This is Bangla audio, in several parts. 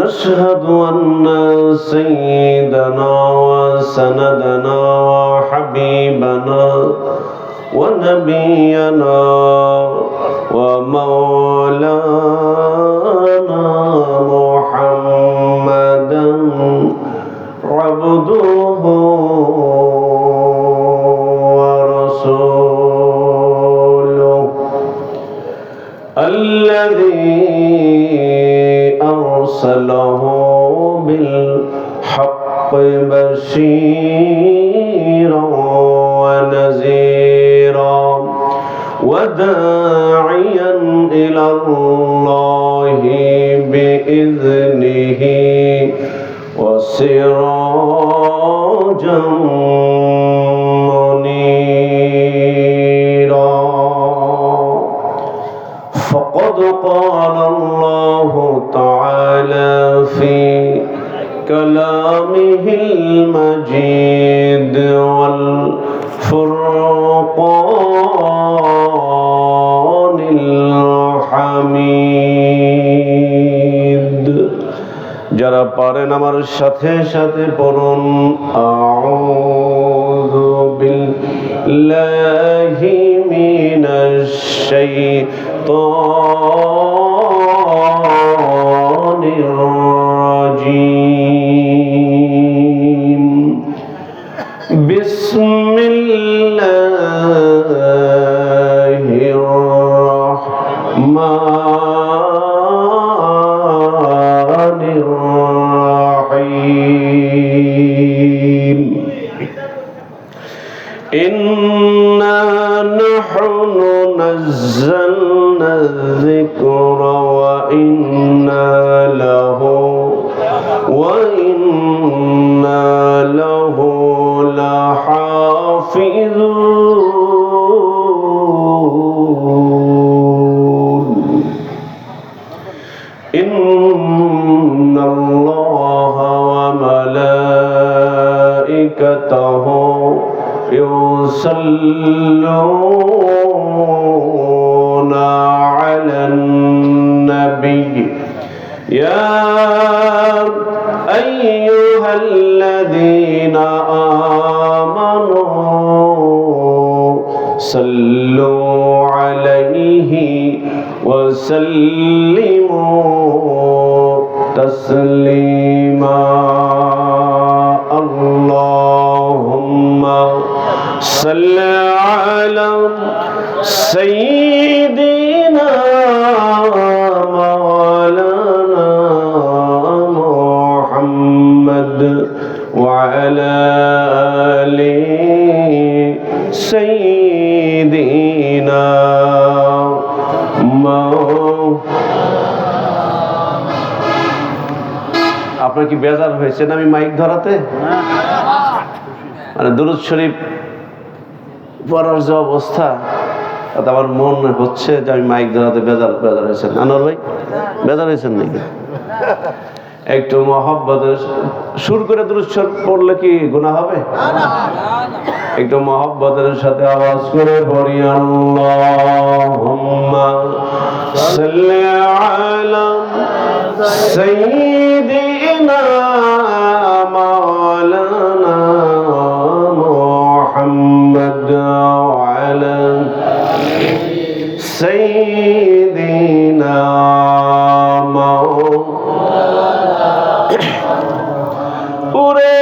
ونشهد أن سيدنا وسندنا وحبيبنا ونبينا ومولانا محمدا عبده ورسوله الذي أرسله بالحق بشيرا ونذيرا وداعيا إلى الله بإذنه وسراجا منيرا فقد قال الله تعالى في كلامه المجيد والفرقان الحميد যারা পারেন আমার সাথে সাথে পড়ুন আউযু বিল্লাহি মিনাশ শাইতানির রাজীম বিসমিল্লাহির রাহমানির রাহিম ইন্না নাহনু নাযালনা যিকরা ওয়া ইন্না লাহু লাহাফিযুন ইন্নাল্লাহা ওয়া মালাইকাতাহু ইউসাল্লুনা আলান নাবিয়্য ইয়া আইয়ুহাল্লাযীনা আমানু সাল্লু আলাইহি ওয়া সাল্লিমু তাসলিমা আল্লাহুম্মা সাল্লি আলা সাইয়্যিদিনা মাওলানা মুহাম্মদ ওয়া আলা আলি সাইয়্যিদিনা আপনার কি বেজার হয়েছে না আমি মাইক ধরাতে? মানে দুরূদ শরীফ পড়ার যে অবস্থা তাতে আমার মন হচ্ছে যে আমি মাইক ধরাতে বেজার হয়েছেন। আনোয়ার ভাই বেজার হয়েছেন নাকি? একটু মহব্বতের সুর করে দুরূদ শরীফ পড়লে কি গুনাহ হবে? একটু মহব্বতের সাথে আওয়াজ করে পড়ি আল্লাহুম্মা সাল্লি আলা সাইয়্যিদিনা মাওলানা মুহাম্মদ ওয়া আলা সাইয়্যিদিনা উরে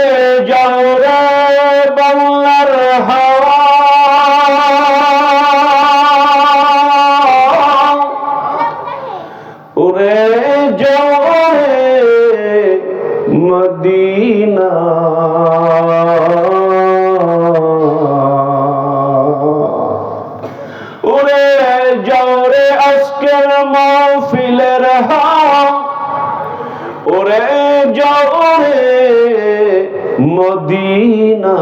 যাও রে বাংলার হাওয়া উরে যাও রে মদিনা উরে যাও রে আজকের মাহফিলের হাওয়া ওরে যাও রে মদিনা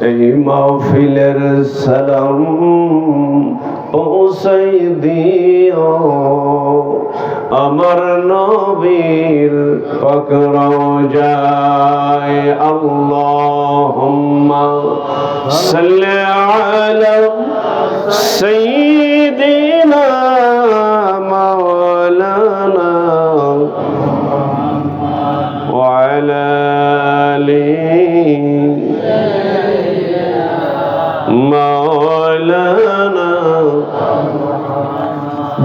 এই মাহফিলের সালাম পৌঁছাই দিও আমার নবীর পাক রওজায় আল্লাহুম্মা সাল্লি আলা সাইয়্যিদিনা سيدنا مولانا وعلى مولانا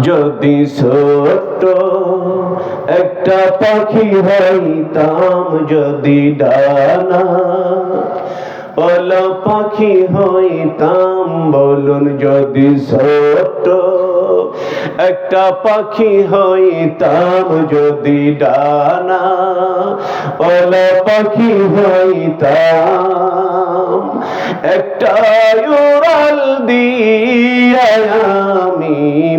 যদি ছোট্ট একটা পাখি হইতাম যদি ডানা ওলা পাখি হইতাম বলুন যদি ছোট্ট একটা পাখি হইতাম যদি ডানা ওলা পাখি হইতাম একটা উড়াল দিয়া আমি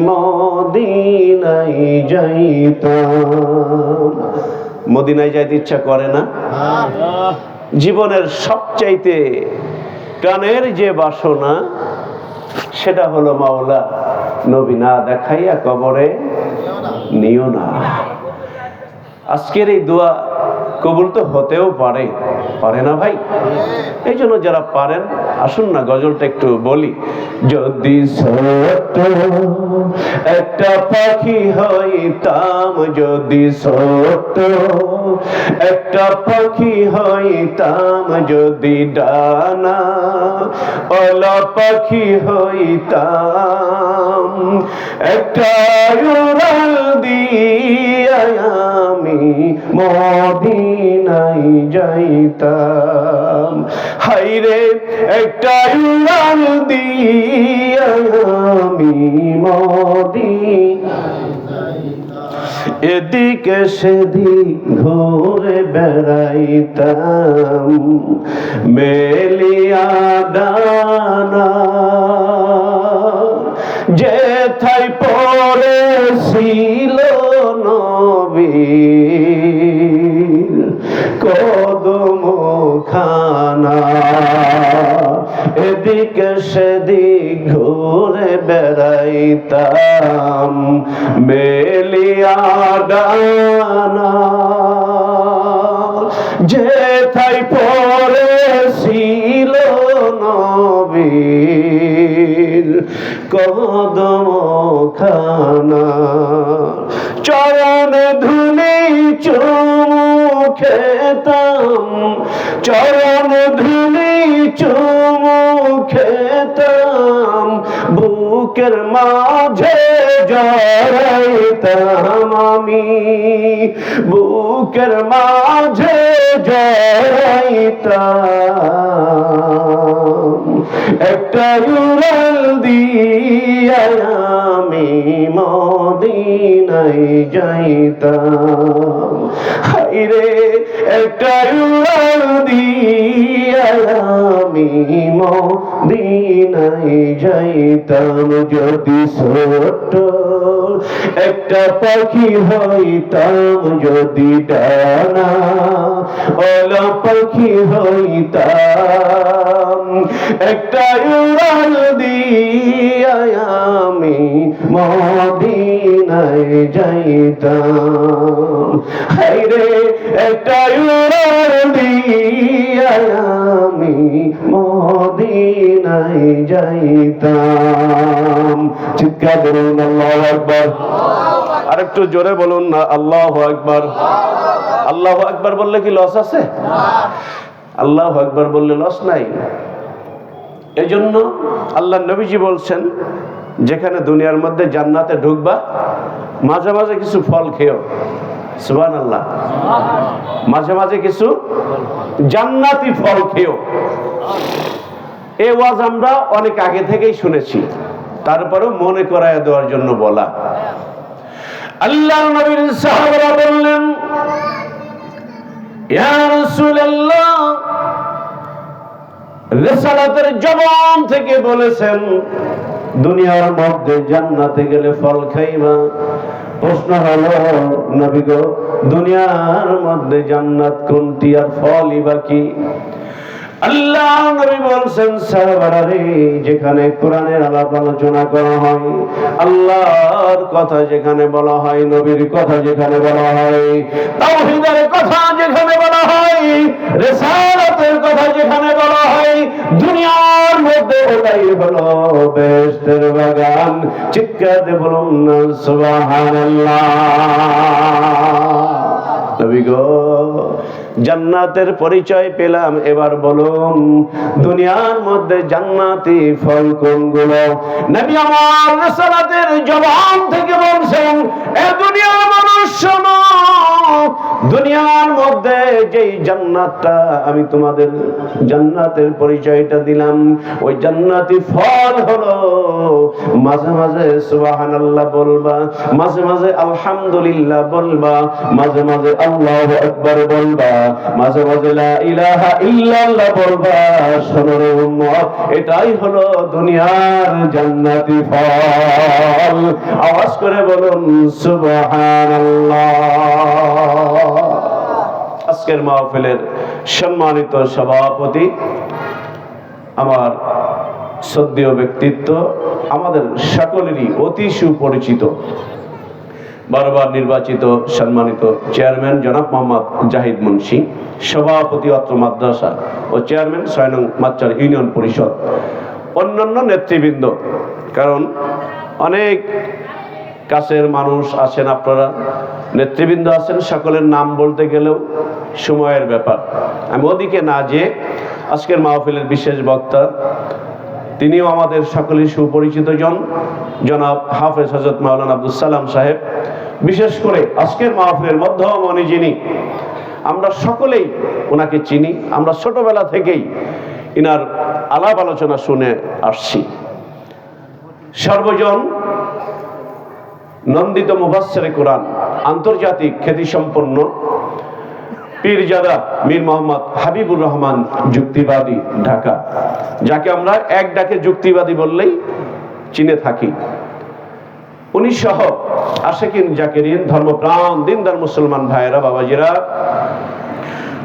মদিনায় যাইতাম। মদিনায় যাইতে ইচ্ছা করে না? জীবনের সবচাইতে প্রাণের যে বাসনা সেটা হলো মাওলা নবী না দেখাইয়া কবরে নিও না। আজকের এই দোয়া কবুল তো হতেও পারে, পারে না ভাই? এই জন্য যারা পারেন আসুন না গজলটা একটু বলি। যদি ছোট্ট একটা পাখি হইতাম যদি ছোট্ট একটা পাখি হইতাম যদি ডানা ওলা পাখি হইতাম একটা উড়াল দিয়া আমি মদিনায় যাইতাম। হাইরে একটা উড়াল দিয়া আমি এদিকে সেদিক ঘুরে বেড়াইতাম মেলিয়া ডানা যেথায় পড়েছিল নবীর কদম খানা এদিকে সেদিক ঘুরে বেড়াইতাম মেলিয়া ডানা যেথায় পড়েছিল নবীর কদম খানা চরণ ধুলি চুমু খেতাম চরণ ধুলি চুমু খেতাম বুকের মাঝে জড়াইতাম আমি বুকের মাঝে জড়াইতাম একটা উড়াল দিয়া আমি মদিনায় যাইতাম। হাইরে একটা উড়াল দিয়া আমি মদিনায় যাইতাম যদি ছোট্ট একটা পাখি হইতাম যদি ডানা ওলা পাখি হইতাম একটা উড়াল দিয়া আমি মদিনায় যাইতাম। হাইরে একটা উড়াল দিয়া আমি মদিনায় যাইতাম। চিৎকার করুন আল্লাহু আকবার। আরেকটু জোরে বলুন না আল্লাহু আকবার। আল্লাহু আকবার বললে কি লস আছে? আল্লাহু আকবার বললে লস নাই। এজন্য আল্লাহ নবীজি বলছেন যেখানে দুনিয়ার মধ্যে জান্নাতে ঢুকবা মাঝে মাঝে কিছু ফল খেও। সুবহানাল্লাহ। মাঝে মাঝে কিছু জান্নাতি ফল খেও। এই ওয়াজ আমরা অনেক আগে থেকেই শুনেছি, তারপরেও মনে করায় দেওয়ার জন্য বলা। আল্লাহর নবীর সাহাবারা বললেন ইয়া রাসূলুল্লাহ রিসালাতের জবান থেকে বলেছেন দুনিয়ার মধ্যে জান্নাতে গেলে ফল খাইবা। প্রশ্ন হলো নবী গো দুনিয়ার মধ্যে জান্নাত কোনটি আর ফলই বা কি? আল্লাহ নবী বলছেন সাহাবারা রে যেখানে কোরআনের আলাপ আলোচনা করা হয় আল্লাহর কথা যেখানে বলা হয় নবীর কথা যেখানে বলা হয় তাওহীদের কথা যেখানে বলা হয় রিসালাতের কথা যেখানে বলা হয় দুনিয়ার মধ্যে ওটাই হলো বেহেশতের বাগান। সাথে বলুন না সুবহানাল্লাহ। নবী গো, জান্নাতের পরিচয় পেলাম, এবার বলুন দুনিয়ার মধ্যে জান্নাতি ফল কোনগুলো? নবী আমার রিসালাতের জবান থেকে বলছেন, এ দুনিয়ার মানুষ শোনো, দুনিয়ার মধ্যে যেই জান্নাতটা আমি তোমাদের জান্নাতের পরিচয়টা দিলাম, ওই জান্নাতি ফল হলো মাঝে মাঝে সুবহানাল্লাহ বলবা, মাঝে মাঝে আলহামদুলিল্লাহ বলবা, মাঝে মাঝে আল্লাহু আকবার বলবা, মাঝে মাঝে লা ইলাহা ইল্লাল্লাহ বলবা। শোনো রে উম্মত, এটাই হলো দুনিয়ার জান্নাতি ফল। আওয়াজ করে বলুন সুবহানাল্লাহ। আজকের মাহফিলের সম্মানিত সভাপতি, আমার শ্রদ্ধেয় ব্যক্তিত্ব, আমাদের সকলেরই অতি সুপরিচিত, বারবার নির্বাচিত সম্মানিত চেয়ারম্যান জনাব মোহাম্মদ জাহিদ মুন্সি, সভাপতি অত্র মাদ্রাসা ও চেয়ারম্যান ৬ নং মাচার ইউনিয়ন পরিষদ, অন্যান্য নেতৃবৃন্দ, কারণ অনেক কাছের মানুষ আছেন, আপনারা নেতৃবৃন্দ আছেন, সকলের নাম বলতে গেলেও সময়ের ব্যাপার। আমি ওদিকে না যে আজকের মাহফিলের বিশেষ বক্তা, তিনিও আমাদের সকলের সুপরিচিত জনাব হাফেজ হযরত মাওলানা আব্দুল সালাম সাহেব। বিশেষ করে আজকের মাহফিলের মধ্যমণি যিনি, আমরা সকলেই ওনাকে চিনি, আমরা ছোটবেলা থেকেই ইনার আলাপ আলোচনা শুনে আসছি। সর্বজন নন্দিত মুফাসসিরে কোরআন, আন্তর্জাতিক খ্যাতিসম্পন্ন পীরজাদা মীর মোহাম্মদ হাবিবুর রহমান যুক্তিবাদী, ঢাকা, যাকে আমরা এক ডাকে যুক্তিবাদী বললেই চিনে থাকি। উনি সহ আশিকিন জাকিরিন, ধর্মপ্রাণ দিনদার মুসলমান ভাইয়েরা, বাবাজিরা,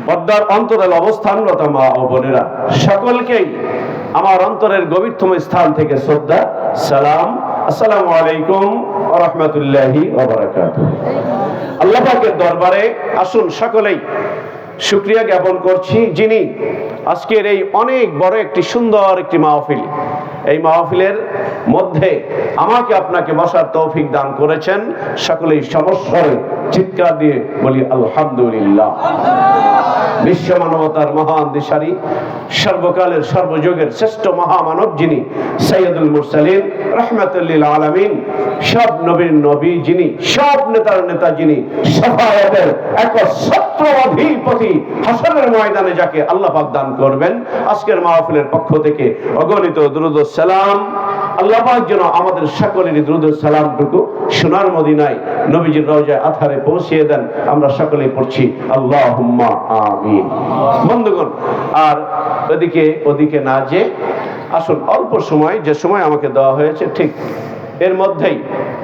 পর্দার অন্তরাল অবস্থানরত মা ও বোনেরা, সকলকেই আমার অন্তরের গভীরতম স্থান থেকে শ্রদ্ধা, সালাম, আসসালামু আলাইকুম ওয়া রাহমাতুল্লাহি ওয়া বারাকাতুহু। আল্লাহ পাকের দরবারে আসুন সকলেই শুকরিয়া জ্ঞাপন করছি, যিনি আজকের এই অনেক বড় একটি সুন্দর একটি মাহফিল, এই মাহফিলের মধ্যে আমাকে আপনাকে বসার তৌফিক দান করেছেন। সকলেই সমস্বরে চিৎকার দিয়ে বলি আলহামদুলিল্লাহ। বিশ্ব মানবতার মহান দিশারি, সর্বকালের সর্বযুগের শ্রেষ্ঠ মহামানব যিনি, সাইয়্যিদুল মুরসালিন রাহমাতুল লিল আলামিন, সব নবীর নবী যিনি, সব নেতার নেতা যিনি, শাফায়াতের একচ্ছত্র অধিপতি, হাসরের ময়দানে যাকে আল্লাহ পাক দান করবেন, আজকের মাহফিলের পক্ষ থেকে অগণিত দুরূদ ও সালাম। আল্লাহ পাক যেন আমাদের সকলেরই দুরূদ ও সালামটুকু সোনার মদিনায় নবীজির রওজায় আথারে পৌঁছিয়ে দেন। আমরা সকলেই পড়ছি আল্লাহুম্মা আমিন। বন্ধুগণ, আর ওদিকে না যে আসুন অল্প সময়, যে সময় আমাকে দেওয়া হয়েছে ঠিক এর মধ্যেই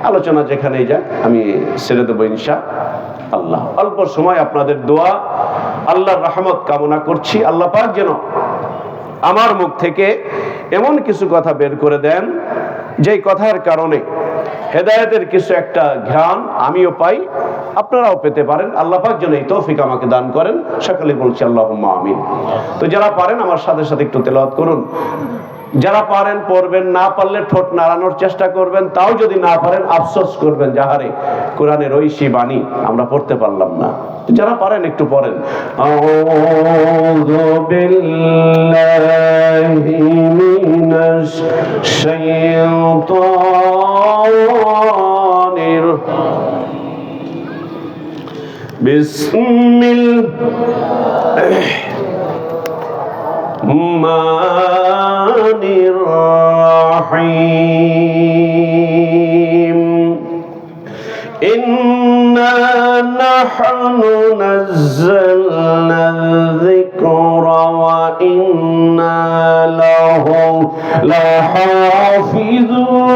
আলোচনা যেখানেই যাক আমি ছেড়ে দেবো ইনশাআল্লাহ। অল্প সময় আপনাদের দোয়া, আল্লাহর রহমত কামনা করছি। আল্লাহ পাক যেন আমার মুখ থেকে এমন কিছু কথা বের করে দেন, যেই কথার কারণে হেদায়েতের কিছু একটা ঘ্রাণ আমিও পাই, আপনারাও পেতে পারেন। আল্লাহ পাক যেন এই তৌফিক আমাকে দান করেন। সকলে বলছি আল্লাহুম্মা আমিন। তো যারা পারেন আমার সাথে সাথে একটু তেলাওয়াত করুন। যারা পারেন পড়বেন, না পারলে ঠোঁট নাড়ানোর চেষ্টা করবেন, তাও যদি না পারেন আফসোস করবেন, যাহারে কোরআনের ঐশী বাণী আমরা পড়তে পারলাম না। যারা পারেন একটু পড়েন। আউযু বিল্লাহি মিনাশ শাইতানির বিসমিল্লাহির রহিম। ইন্না নাহনু নাযালনা যিকরা ওয়া ইন্না লাহু লাহাফিজুন।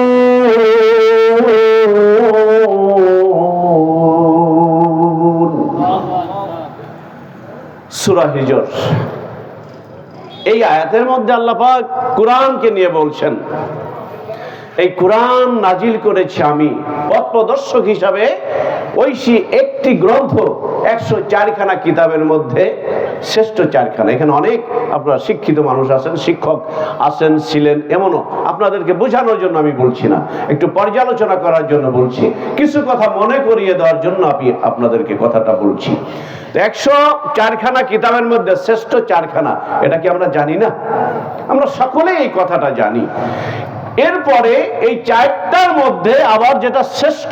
সূরা হিজর, এই আয়াতের মধ্যে আল্লাহ পাক কোরআনকে নিয়ে বলছেন, এই কোরআন নাজিল করেছি আমি পথ প্রদর্শক হিসাবে। ঐশী একটি গ্রন্থ 104 খানা কিতাবের মধ্যে শ্রেষ্ঠ চারখানা। এখানে অনেক আপনারা শিক্ষিত মানুষ আছেন, শিক্ষক আছেন, ছিলেন, এমনও আপনাদেরকে বোঝানোর জন্য আমি বলছি না, একটু পর্যালোচনা করার জন্য বলছি, কিছু কথা মনে করিয়ে দেওয়ার জন্য আমি আপনাদেরকে কথাটা বলছি। 104খানা কিতাবের মধ্যে শ্রেষ্ঠ 4খানা, এটা কি আমরা জানি না? আমরা সকলেই এই কথাটা জানি। এরপরে এই 4টার মধ্যে আবার যেটা শ্রেষ্ঠ,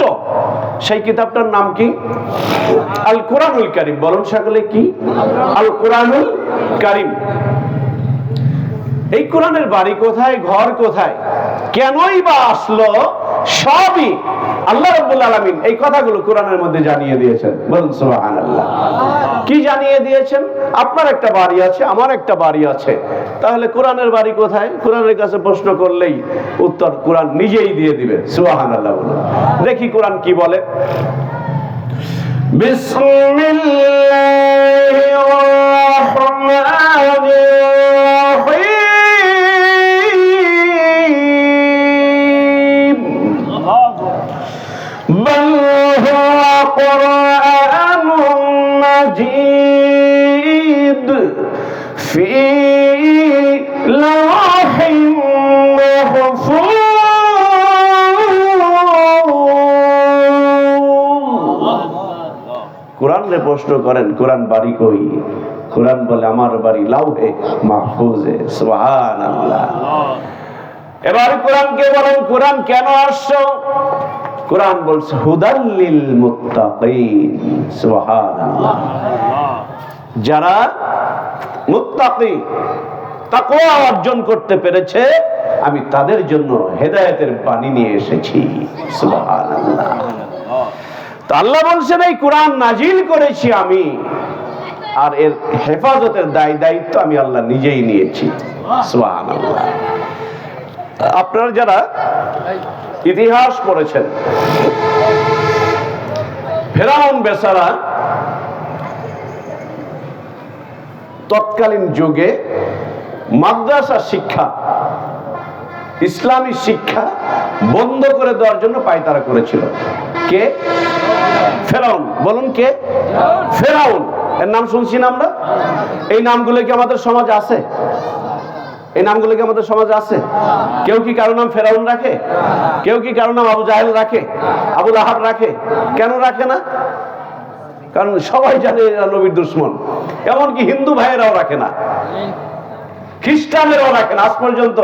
সেই কিতাবটার নাম কি? আল কোরআনুল কারীম। বলুন সকলে, কি? আল কোরআনুল কারীম। এই কোরআনের বাড়ি কোথায়, ঘর কোথায়, কেনই বা আসলো, সবই আল্লাহ রাব্বুল আলামিন এই কথাগুলো কোরআনের মধ্যে জানিয়ে দিয়েছেন। বলুন সুবহানাল্লাহ। কি জানিয়ে দিয়েছেন? আপনার একটা বাড়ি আছে, আমার একটা বাড়ি আছে, তাহলে কোরআনের বাড়ি কোথায়? কোরআনের কাছে প্রশ্ন করলেই উত্তর কোরআন নিজেই দিয়ে দিবে। সুবহানাল্লাহ বলুন। দেখি কোরআন কি বলে। বিসমিল্লাহির রাহমানির রাহিম। বাল হুয়া কুরআনুম মাজিদ ফি লাওহিন মাহফুজ। কোরআনে প্রশ্ন করেন, কোরআন বাড়ি কই? কোরআন বলে আমার বাড়ি লাউহে মাহফুজে। সুবহানাল্লাহ। এবার কোরআনকে বলেন, কোরআন কেন আসছো? কোরআন বলছে হুদাল লিল মুত্তাকিন। সুবহানাল্লাহ। যারা মুত্তাকি, তাকওয়া অর্জন করতে পেরেছে, আমি তাদের জন্য হেদায়েতের বাণী নিয়ে এসেছি। সুবহানাল্লাহ। তো আল্লাহ বলছেন এই কোরআন নাজিল করেছি আমি, আর এর হেফাজতের দায়িত্ব আমি আল্লাহ নিজেই নিয়েছি। সুবহানাল্লাহ। আপনারা যারা ইতিহাস পড়েছেন, ফেরাউন বেচারা তৎকালীন যুগে মাদ্রাসা শিক্ষা, ইসলামী শিক্ষা বন্ধ করে দেওয়ার জন্য পায়তারা করেছিল। কে? ফেরাউন। বলুন, কে? ফেরাউন। এর নাম শুনছি না আমরা? এই নামগুলো কি আমাদের সমাজে আছে? এই নামগুলো কি আমাদের সমাজে আছে? কেউ কি কারো নাম ফেরাউন রাখে? কেউ কি কারো নাম আবু জাহেল রাখে, আবু লাহাব রাখে? কেন রাখে না? কারণ সবাই জানে এরা নবীর দুশমন। এমনকি হিন্দু ভাইয়েরাও রাখে না, খ্রিস্টানেরাও রাখে না। আজ পর্যন্ত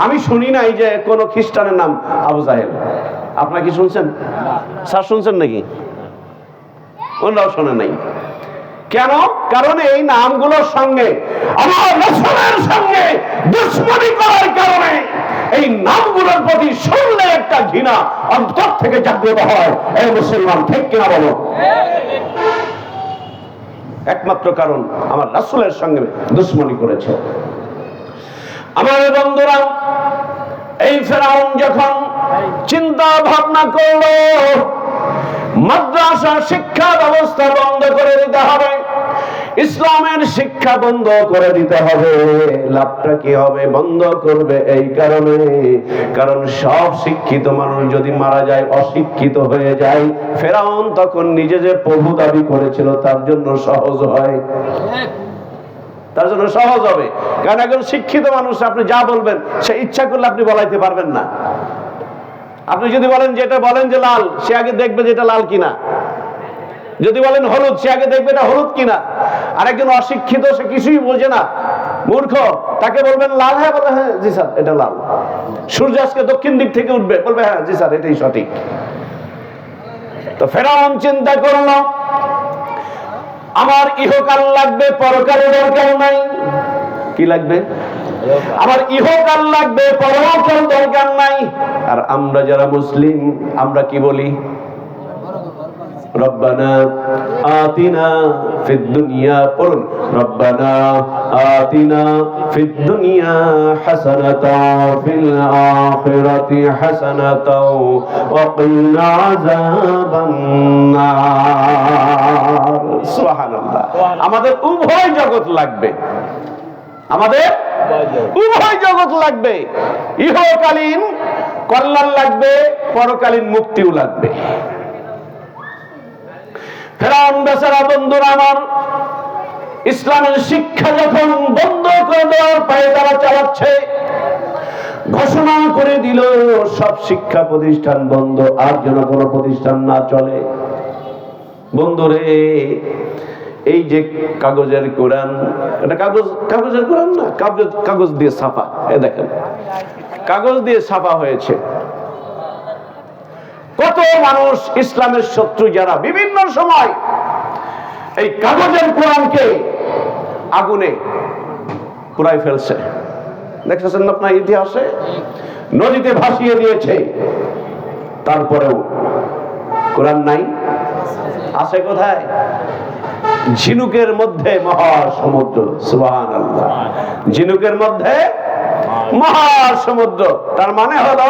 আমি শুনি নাই যে কোন খ্রিস্টানের নাম আবু জাহেল। আপনারা কি শুনছেন? স্যার শুনছেন নাকি? ওনারাও শোনে নাই। কেন? কারণ এই নামগুলোর সঙ্গে আমার রাসূলের সঙ্গে দুশমনি করার কারণে এই নামগুলোর প্রতি শুনলে একটা ঘৃণা অন্তর থেকে জাগ্রত হয়। এই মুসলমান, ঠিক কিনা বলো? একমাত্র কারণ আমার রাসূলের সঙ্গে দুশমনি করেছে। আমার বন্ধুরা, এই ফেরাউন যখন চিন্তা ভাবনা করলো মাদ্রাসা শিক্ষা ব্যবস্থা বন্ধ করে দিতে হবে, ইসলামের শিক্ষা বন্ধ করে দিতে হবে, লাভটা কি হবে? বন্ধ করবে এই কারণে, কারণ সব শিক্ষিত মানুষ যদি মারা যায়, অশিক্ষিত হয়ে যায়, ফেরাউন তখন নিজে যে প্রভু দাবি করেছিল তার জন্য সহজ হয়, তার জন্য সহজ হবে। কারণ একজন শিক্ষিত মানুষ আপনি যা বলবেন সে ইচ্ছা করলে আপনি বলাইতে পারবেন না। আপনি যদি বলেন যেটা বলেন যে লাল, সে আগে দেখবে যে এটা লাল কিনা। যদি বলেন হলুদ, সে আগে দেখবে এটা হলুদ কিনা। আর একজন অশিক্ষিত, সে কিছুই বোঝে না, মূর্খ, তাকে বলবেন লাল, হ্যাঁ বলে হ্যাঁ জি স্যার এটা লাল। সূর্য আজকে দক্ষিণ দিক থেকে উঠবে, বলবে হ্যাঁ জি স্যার এটাই সঠিক। তো ফেরাউন চিন্তা করলো আমার ইহকাল লাগবে, পরকাল দরকার নাই। কি লাগবে? আমার ইহকাল লাগবে, পরকাল দরকার নাই। আর আমরা যারা মুসলিম, আমরা কি বলি? রব্বানা আতিনা ফিদ দুনিয়া, পড়ুন, রব্বানা আতিনা ফিদ দুনিয়া হাসানাতাও ফিল আখিরাতি হাসানাতাও ওয়া কিনা আযাবান নার। সুবহানাল্লাহ। আমাদের উভয় জগৎ লাগবে, আমাদের উভয় জগৎ লাগবে। ইহকালীন কল্যাণ লাগবে, পরকালীন মুক্তিও লাগবে। ফেরাউন বেচারা বন্ধুরা আমার ইসলামের শিক্ষা যখন বন্ধ করে দেওয়ার পায়ে তারা চালাচ্ছে, ঘোষণা করে দিল সব শিক্ষা প্রতিষ্ঠান বন্ধ, আর যেন কোনো প্রতিষ্ঠান না চলে। বন্ধুরে, এই যে কাগজের কোরআন, এটা কাগজের কোরআন না, কাগজ দিয়ে ছাপা, এ দেখেন কাগজ দিয়ে ছাপা হয়েছে। কত মানুষ ইসলামের শত্রু যারা বিভিন্ন সময় এই কাগজের কোরআনকে আগুনে পুড়াই ফেলছে, দেখতেছেন আপনার ইতিহাসে, নদীতে ভাসিয়ে দিয়েছে। তারপরেও কোরআন নাই, আছে কোথায়? ঝিনুকের মধ্যে মহাসমুদ্র। সুবহানাল্লাহ, ঝিনুকের মধ্যে মহাসমুদ্র। তার মানে হলো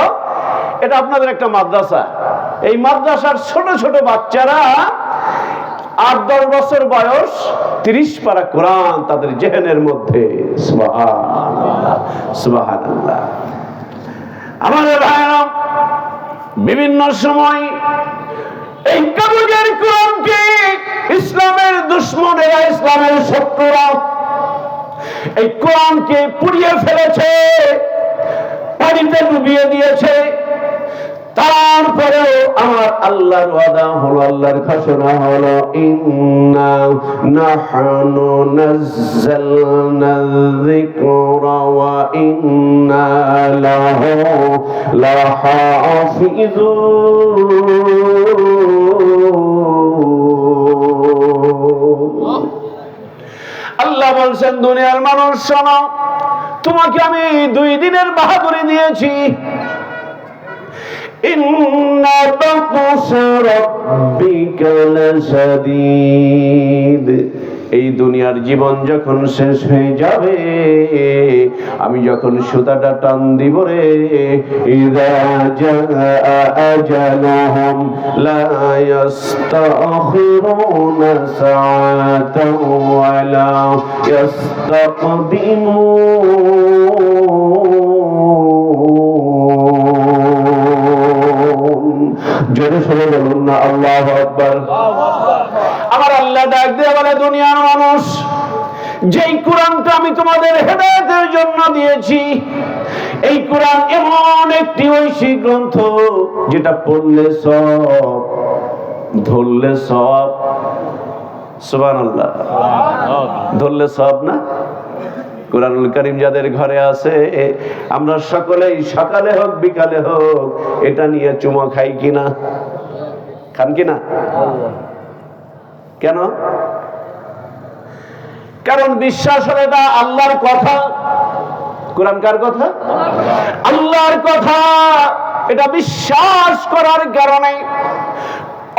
এটা আপনাদের একটা মাদ্রাসা, এই মাদ্রাসার ছোট ছোট বাচ্চারা 8-10 বছর বয়স, 30 পারা কোরআন তাদের জেহেনের মধ্যে। সুবহানাল্লাহ, সুবহানাল্লাহ। আমাদের ভাইরা বিভিন্ন সময় এই কাগজের কোরআনকে ইসলামের দুশমনেরা, ইসলামের শত্রুরা এই কোরআনকে পুড়িয়ে ফেলেছে, পানিতে ডুবিয়ে দিয়েছে। তারপরেও আমার আল্লাহর ওয়াদা হলো, আল্লাহর ঘোষণা হলো, ইন্না নাহনু নাযালনা যিকরা ওয়া ইন্না লাহু লাহাফিজুন। আল্লাহ বলছেন, দুনিয়ার মানুষ শোনো, তোমাকে আমি 2 দিনের বাহাদুরি দিয়েছি। ইন্না বাতশা রাব্বিকা লাশাদীদ। এই দুনিয়ার জীবন যখন শেষ হয়ে যাবে, আমি যখন সুতাটা টান দিব রে, ইযা জাআ আজালুহুম লা ইস্তাখিরুনা সাআতান ওয়া লা ইস্তাকদিমুন। জোরে সরে বলুন না আল্লাহু আকবার। আমার আল্লাহ ডাক দিয়ে বলে, দুনিয়ার মানুষ, যেই কোরআনটা আমি তোমাদের হেদায়েতের জন্য দিয়েছি, এই কোরআন এমন একটি ঐশী গ্রন্থ যেটা পড়লে সব, ধরলে সব। সুবহানাল্লাহ, ধরলে সব না? কোরআনুল কারীম যাদের ঘরে আছে, আমরা সকলেই সকালে হোক বিকালে হোক এটা নিয়ে চুমা খাই কিনা? খান কিনা? কেন? কারণ বিশ্বাস হলো এটা আল্লাহর কথা। কোরআন কার কথা? আল্লাহর কথা। এটা বিশ্বাস করার কারণে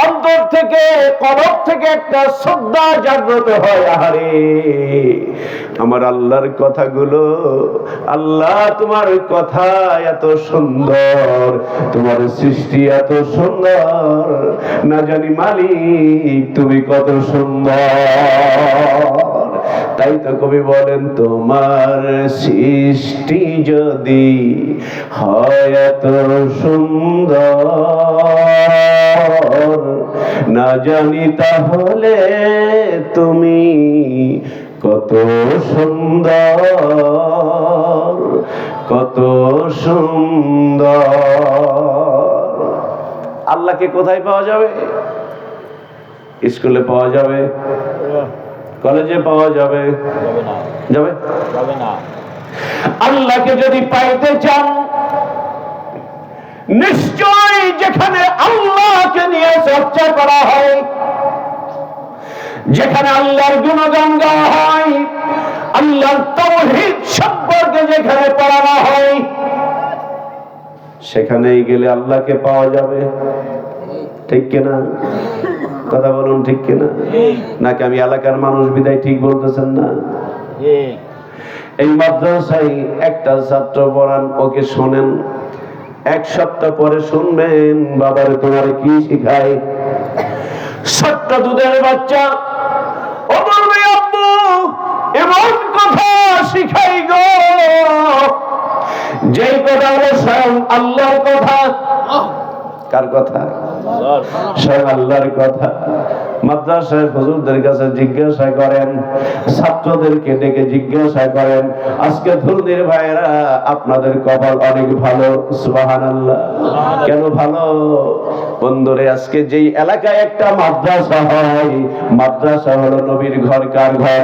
অন্তর থেকে, কলব থেকে একটা শ্রদ্ধা জাগ্রত হয়। আহারে, আমার আল্লাহর কথাগুলো, আল্লাহ তোমার কথা এত সুন্দর, তোমার সৃষ্টি এত সুন্দর, না জানি মালিক তুমি কত সুন্দর। তাই তো কবি বলেন, তোমার সৃষ্টি যদি হয় এত সুন্দর, না জানি তাহলে তুমি কত সুন্দর, কত সুন্দর। আল্লাহকে কোথায় পাওয়া যাবে? স্কুলে পাওয়া যাবে, কলেজে পাওয়া যাবে, যাবে না। আল্লাহকে যদি পাইতে চান, নিশ্চয় যেখানে আল্লাহকে নিয়ে চর্চা করা হয়, যেখানে আল্লাহর গুণগান গাওয়া হয়, আল্লাহর তাওহীদ সম্পর্কে যেখানে পড়ানো হয়, সেখানেই গেলে আল্লাহকে পাওয়া যাবে। ঠিক কিনা? কথা বলুন, ঠিক কিনা? নাকি আমি এলাকার মানুষ বিদায় ঠিক বলতেছেন না? এই মাদ্রাসায় একটা ছাত্র পড়ান, ওকে শোনেন, 1 সপ্তাহ পরে শুনবেন, বাবারে তোমার কি শিখায়। ছোট্ট দুধের বাচ্চা ও বলবে, আব্বু এমন কথা শিখাই গো, যেই কথা হলো স্বয়ং আল্লাহর কথা। কার কথা? স্বয়ং আল্লাহর কথা। মাদ্রাসায় হুজুরদের কাছে জিজ্ঞাসা করেন, ছাত্রদেরকে ডেকে জিজ্ঞাসা করেন, আজকে ধুলদের ভাইরা আপনাদের কপাল অনেক ভালো। সুবহানাল্লাহ। কেন ভালো? বন্ধুরে, আজকে যেই এলাকায় একটা মাদ্রাসা হয়, মাদ্রাসা হলো নবীর ঘর। কার ঘর?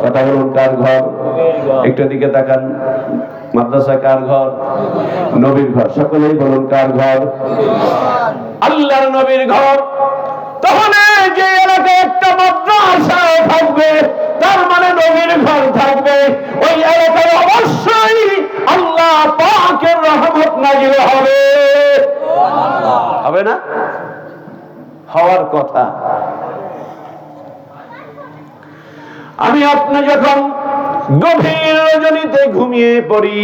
কথা বলুন, কার ঘর? একটু দিকে তাকান। মাদ্রাসা কার ঘর? নবীর ঘর। সকলেই বলুন, কার ঘর? আল্লাহর নবীর ঘর। তাহলে যে এলাকায় একটা মাদ্রাসা থাকবে, তার মানে নবীর ঘর থাকবে, ওই এলাকায় অবশ্যই আল্লাহ পাকের রহমত নাযিল হবে। হবে না? হওয়ার কথা। আমি আপনি যখন গভীর রজনীতে ঘুমিয়ে পড়ি,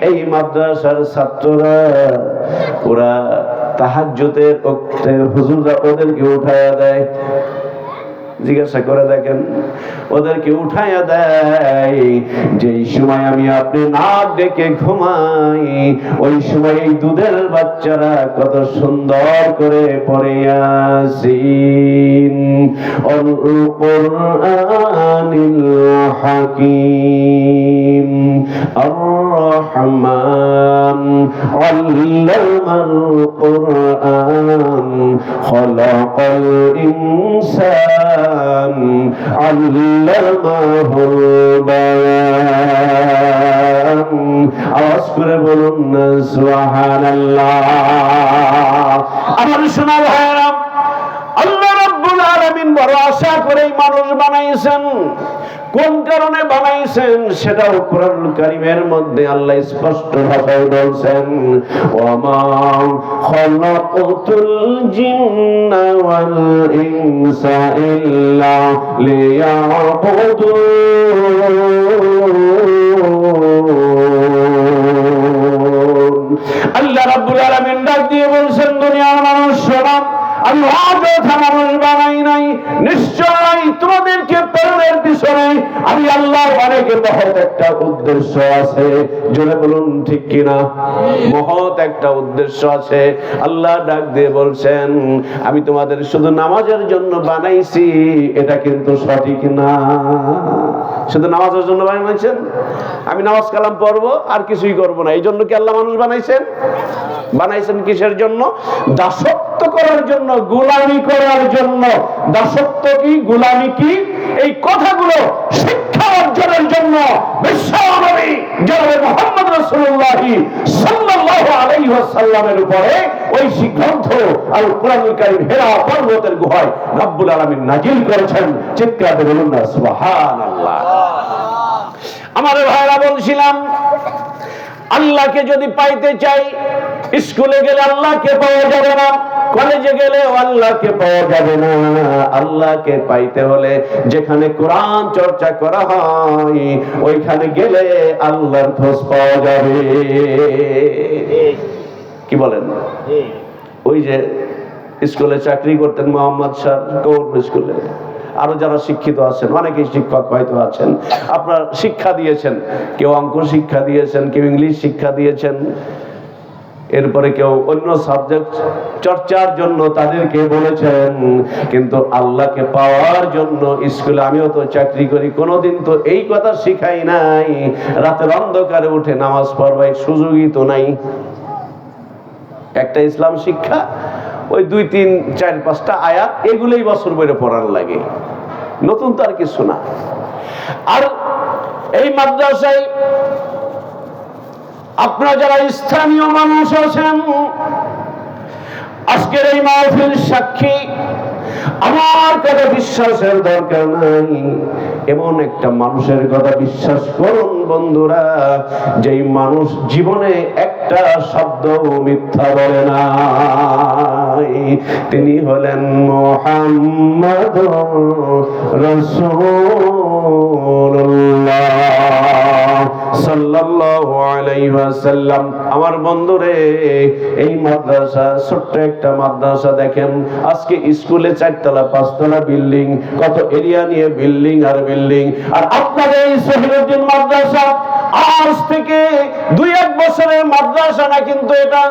এই মাদ্রাসার ছাত্ররা ওরা তাহাজ্জুদের ওয়াক্তে হুজুররা ওদেরকে উঠায়া দেয়। জিজ্ঞাসা করে দেখেন, ওদেরকে উঠায়া দেয় যেই সময় আমি আপনি নাক ডেকে ঘুমাই, ওই সময় এই দুধের বাচ্চারা কত সুন্দর করে পড়ে ইয়াসিন ওয়াল কুরআনিল হাকীম আর রহমান আল্লামাল কুরআন খালাকাল ইনসান আল্লামাহুল বায়ান। আওয়াজ করে বলুন না সুবহানাল্লাহ। আমার সোনা ভাইরা, আল্লাহ রাব্বুল আলামিন বড় আশা করে মানুষ বানাইছেন। কোন কারণে বানাইছেন সেটাও কোরআনুল কারীমের মধ্যে আল্লাহ স্পষ্ট ভাষায় বলছেন, ওয়ামা খালাকাতুল জিন্না ওয়াল ইনসা ইল্লা লিয়াবুদুন। আল্লাহ রাব্বুল আলামিন ডাক দিয়ে বলছেন, দুনিয়ার মানুষ শোনো, আমি অযথা মানুষ বানাই নাই, নিশ্চয় তোমাদেরকে প্রেরণের পিছনে আমি আল্লাহর অনেক মহৎ একটা উদ্দেশ্য আছে। জোরে বলুন ঠিক কিনা? মহৎ একটা উদ্দেশ্য আছে। আল্লাহ ডাক দিয়ে বলছেন, আমি তোমাদের শুধু নামাজের জন্য বানাইছি, এটা কিন্তু সঠিক না। শুধু নামাজের জন্য বানাইছেন? আমি নামাজ কালাম পড়বো আর কিছুই করবো না, এই জন্য কি আল্লাহ মানুষ বানাইছেন? বানাইছেন কিসের জন্য? দাসত্ব করার জন্য, গোলামি করার জন্য। দাসত্ব কি, গোলামি কি, এই কথাগুলো শিক্ষা অর্জনের জন্য বিশ্বনবী জনাবে মুহাম্মদ রাসূলুল্লাহ সাল্লাল্লাহু আলাইহি ওয়াসাল্লামের উপরে ওই গ্রন্থ আল কুরআনুল কারীম হেরা পর্বতের গুহায় রব্বুল আলামিন নাজিল করেছেন। চিৎকার করে বলুন না সুবহানাল্লাহ। আমার ভাইরা, বলছিলাম আল্লাহকে যদি পাইতে চাই, স্কুলে গেলে আল্লাহকে পাওয়া যাবে না, কলেজে গেলে আল্লাহকে পাওয়া যাবে না। আল্লাহকে পাইতে হলে যেখানে কোরআন চর্চা করা হয় ওইখানে গেলে আল্লাহর খোঁজ পাওয়া যাবে। কি বলেন? ওই যে স্কুলে চাকরি করতেন মোহাম্মদ স্যার, গভর্নমেন্ট স্কুলে, আরো যারা শিক্ষিত আছেন, অনেকেই শিক্ষক হয়তো আছেন, আপনার শিক্ষা দিয়েছেন, কেউ অঙ্ক শিক্ষা দিয়েছেন, কেউ ইংলিশ শিক্ষা দিয়েছেন, এরপরে কেউ অন্য সাবজেক্ট চর্চার জন্য তাদেরকে বলেছেন। কিন্তু আল্লাহকে পাওয়ার জন্য স্কুলে, আমিও তো চাকরি করি, কোনোদিন তো এই কথা শিখাই নাই রাতের অন্ধকারে উঠে নামাজ পড়বার সুযোগই তো নাই। একটা ইসলাম শিক্ষা, ওই 2, 3, 4, 5টা আয়াত, এগুলোই বছর বইরে পড়ার লাগে, নতুন তো আর কিছু না। আর এই মাদ্রাসায় আপনারা যারা স্থানীয় মানুষ আছেন, আজকের এই মাহফিল সাক্ষী, আমার কথা বিশ্বাসের দরকার নাই, এমন একটা মানুষের কথা বিশ্বাস করুন বন্ধুরা, যেই মানুষ জীবনে একটা শব্দ মিথ্যা বলে না। তিনি হলেন মুহাম্মাদুর রাসূলুল্লাহ সাল্লাল্লাহু আলাইহি ওয়াসাল্লাম। আমার বন্ধুরে, এই মাদ্রাসা ছোট্ট একটা মাদ্রাসা, দেখেন আজকে স্কুলে 4 তলা 5 তলা বিল্ডিং, কত এরিয়া নিয়ে বিল্ডিং আর বিল্ডিং। আর আপনাদের এই শহীদুদ্দিন মাদ্রাসা আজ থেকে 2-1 বছরের মাদ্রাসা না, কিন্তু এটা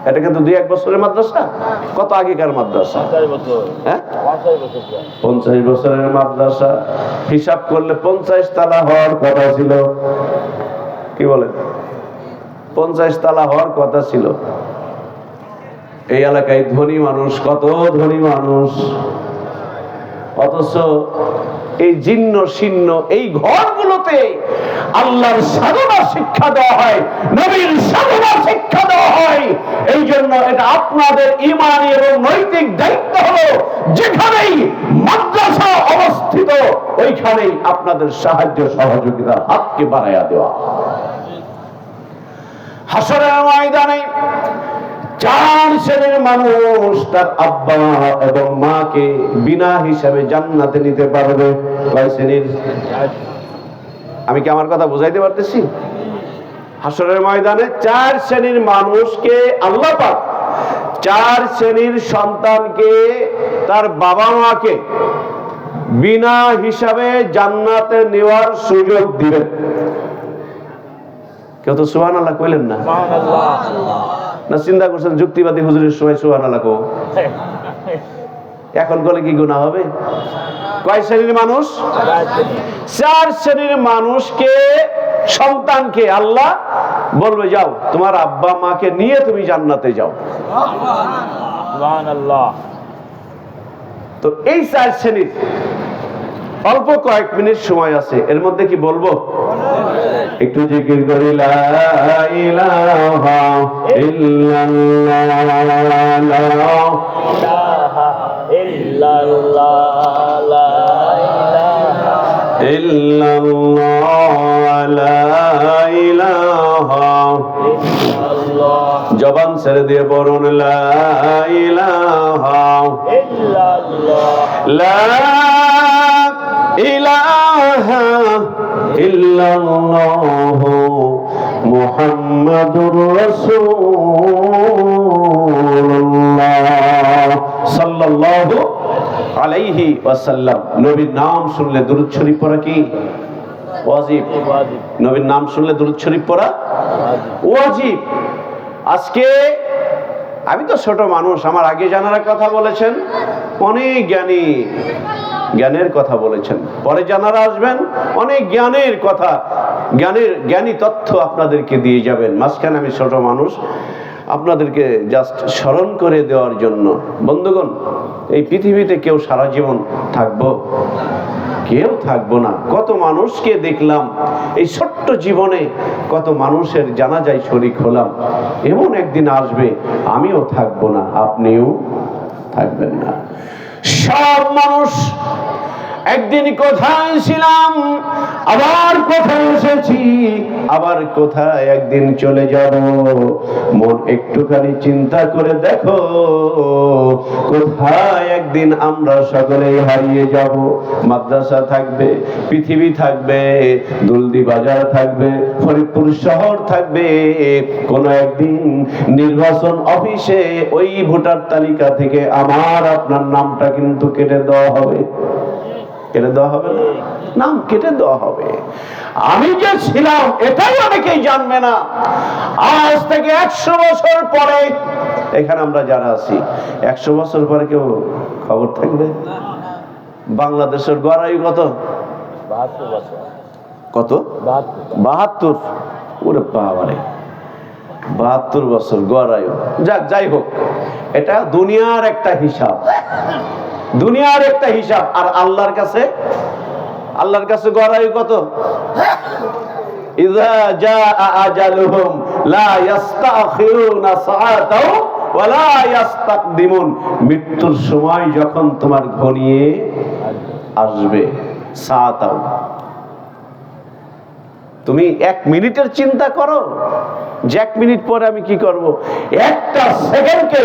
এটা কিন্তু 2-1 বছরের মাদ্রাসা। কত আগেকার মাদ্রাসা? 50 বছরের মাদ্রাসা। হিসাব করলে 50 তালা হওয়ার কথা ছিল। কি বলেন? 50 তালা হওয়ার কথা ছিল। এই এলাকায় ধনী মানুষ, কত ধনী মানুষ, অথচ এই জীর্ণ শীর্ণ এই ঘরগুলোতে আল্লাহর সাধনা শিক্ষা দেওয়া হয়, নবীর সাধনা শিক্ষা দেওয়া হয়। এই জন্য এটা আপনাদের ঈমানী এবং নৈতিক দায়িত্ব হলো, যেখানেই মাদ্রাসা অবস্থিত ওইখানেই আপনাদের সাহায্য সহযোগিতার হাতকে বাড়াইয়া দেওয়া। হাসরের ময়দানে 4 শ্রেণীর মানুষ তার আব্বা এবং মাকে বিনা হিসাবে জান্নাতে নিতে পারবে। কয় শ্রেণীর? আমি কি আমার কথা বুঝাইতে পারতেছি? হাসরের ময়দানে 4 শ্রেণীর মানুষকে আল্লাহ পাক 4 শ্রেণীর সন্তানকে তার বাবা মাকে বিনা হিসাবে জান্নাতে নেওয়ার সুযোগ দিবেন। কেউ তো সুবহানাল্লাহ কইলেন না? না চিন্তা করছেন যুক্তিবাদী হুজুরের সময় সুবহানাল্লাহ কও? এখন বলে কি গুনাহ হবে? কয় শ্রেণীর মানুষ? 4 শ্রেণীর মানুষকে, সন্তানকে আল্লাহ বলবে যাও তোমার আব্বা মাকে নিয়ে তুমি জান্নাতে যাও। সুবহানাল্লাহ। তো এই 4 শ্রেণীর অল্প কয়েক মিনিট সময় আছে, এর মধ্যে কি বলবো? একটু জিকির করি, লা ইলাহা ইল্লাল্লাহ, লা ইলাহা ইল্লাল্লাহ, লা ইলাহা ইল্লাল্লাহ, লা ইলাহা ইল্লাল্লাহ। জবান ছেড়ে দিয়ে বলুন, লা ইলাহা ইল্লাল্লাহ, লা ইলাহা ইল্লাল্লাহ মুহাম্মাদুর রাসূলুল্লাহ সাল্লাল্লাহু আলাইহি ওয়াসাল্লাম। নবীর নাম শুনলে দুরূদ শরীফ পড়া কি ওয়াজিব? নবীর নাম শুনলে দুরূদ শরীফ পড়া ওয়াজিব। আজকে আমি তো ছোট মানুষ, আমার আগে জানার কথা বলেছেন, অনেক জ্ঞানের কথা বলেছেন, পরে জানারা আসবেন, অনেক জ্ঞানের কথা, জ্ঞানী তথ্য আপনাদেরকে দিয়ে যাবেন। মাঝখানে আমি ছোট মানুষ, আপনাদেরকে জাস্ট স্মরণ করে দেওয়ার জন্য। বন্ধুগণ, এই পৃথিবীতে কেউ সারা জীবন থাকবো? কেউ থাকবো না। কত মানুষকে দেখলাম এই ছোট্ট জীবনে, কত মানুষের জানাজায় শরীক হলাম। এমন একদিন আসবে আমিও থাকবো না, আপনিও থাকবেন না। সব মানুষ একদিন কোথায় ছিলাম, আবার কোথায় এসেছি, আবার কোথায় একদিন চলে যাব। মন একটুখানি চিন্তা করে দেখো, কোথায় একদিন আমরা সকলেই হারিয়ে যাব। মাদ্রাসা থাকবে, পৃথিবী থাকবে, দুলদি বাজার থাকবে, ফরিদপুর শহর থাকবে। কোন একদিন নির্বাচন অফিসে ওই ভোটার তালিকা থেকে আমার আপনার নামটা কিন্তু কেটে দেওয়া হবে। কেটে দেওয়া হবে না? নাম কেটে দেওয়া হবে। আমি যে ছিলাম এটাই অনেকেই জানবে না। আজ থেকে 100 বছর পরে, এখানে আমরা যারা আছি, 100 বছর পরে কেউ খবর থাকবে? বাংলাদেশের গড়াই কত? 72 বছর। কত? 72। ওরে বাবারে, 72 বছর গড়ায়ু। যাই হোক, এটা দুনিয়ার একটা হিসাব, দুনিয়ার একটা হিসাব। আর আল্লাহর কাছে গড়ায়ু কত? ইযা জাআ আজালুহুম লা ইস্তাখিরুনা সাআতাও ওয়া লা ইস্তাকদিমুন। মৃত্যুর সময় যখন তোমার ঘনিয়ে আসবে, সাআতাও, তুমি 1 মিনিটের চিন্তা করো যে 1 মিনিট পরে আমি কি করব। একটা সেকেন্ডকে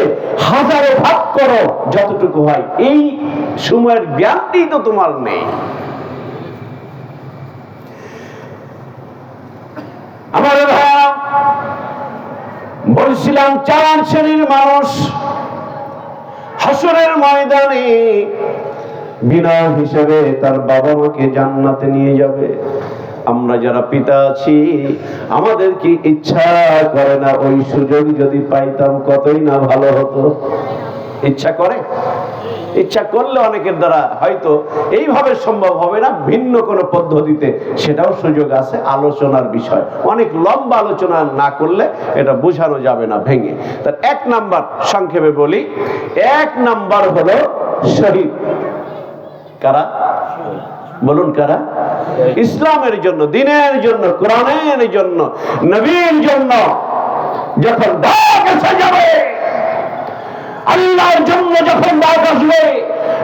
হাজারে ভাগ করো, যতটুকু হয়। এই সময়ের জ্ঞানটি তো তোমার নেই। আমার ভাইরা, বলছিলাম 4 শ্রেণীর মানুষ হাসরের ময়দানে বিনা হিসেবে তার বাবা মাকে জান্নাতে নিয়ে যাবে। আমরা যারা পিতা আছি আমাদের কি ইচ্ছা করে না ওই সুযোগ যদি পাইতাম কতই না ভালো হতো? ইচ্ছা করে? ইচ্ছা করলে অনেকের দ্বারা হয়তো এইভাবে সম্ভব হবে না, ভিন্ন কোনো পদ্ধতিতে সেটাও সুযোগ আছে, আলোচনার বিষয়। অনেক লম্বা আলোচনা না করলে এটা বোঝানো যাবে না ভেঙে। তার এক নাম্বার সংক্ষেপে বলি, এক নাম্বার হলো শহীদ। কারা বলুন? কারা? ইসলামের জন্য, দ্বীনের জন্য, কোরআনের জন্য, নবীর জন্য যখন ডাক এসে যাবে, আল্লাহর জন্য যখন ডাক আসবে,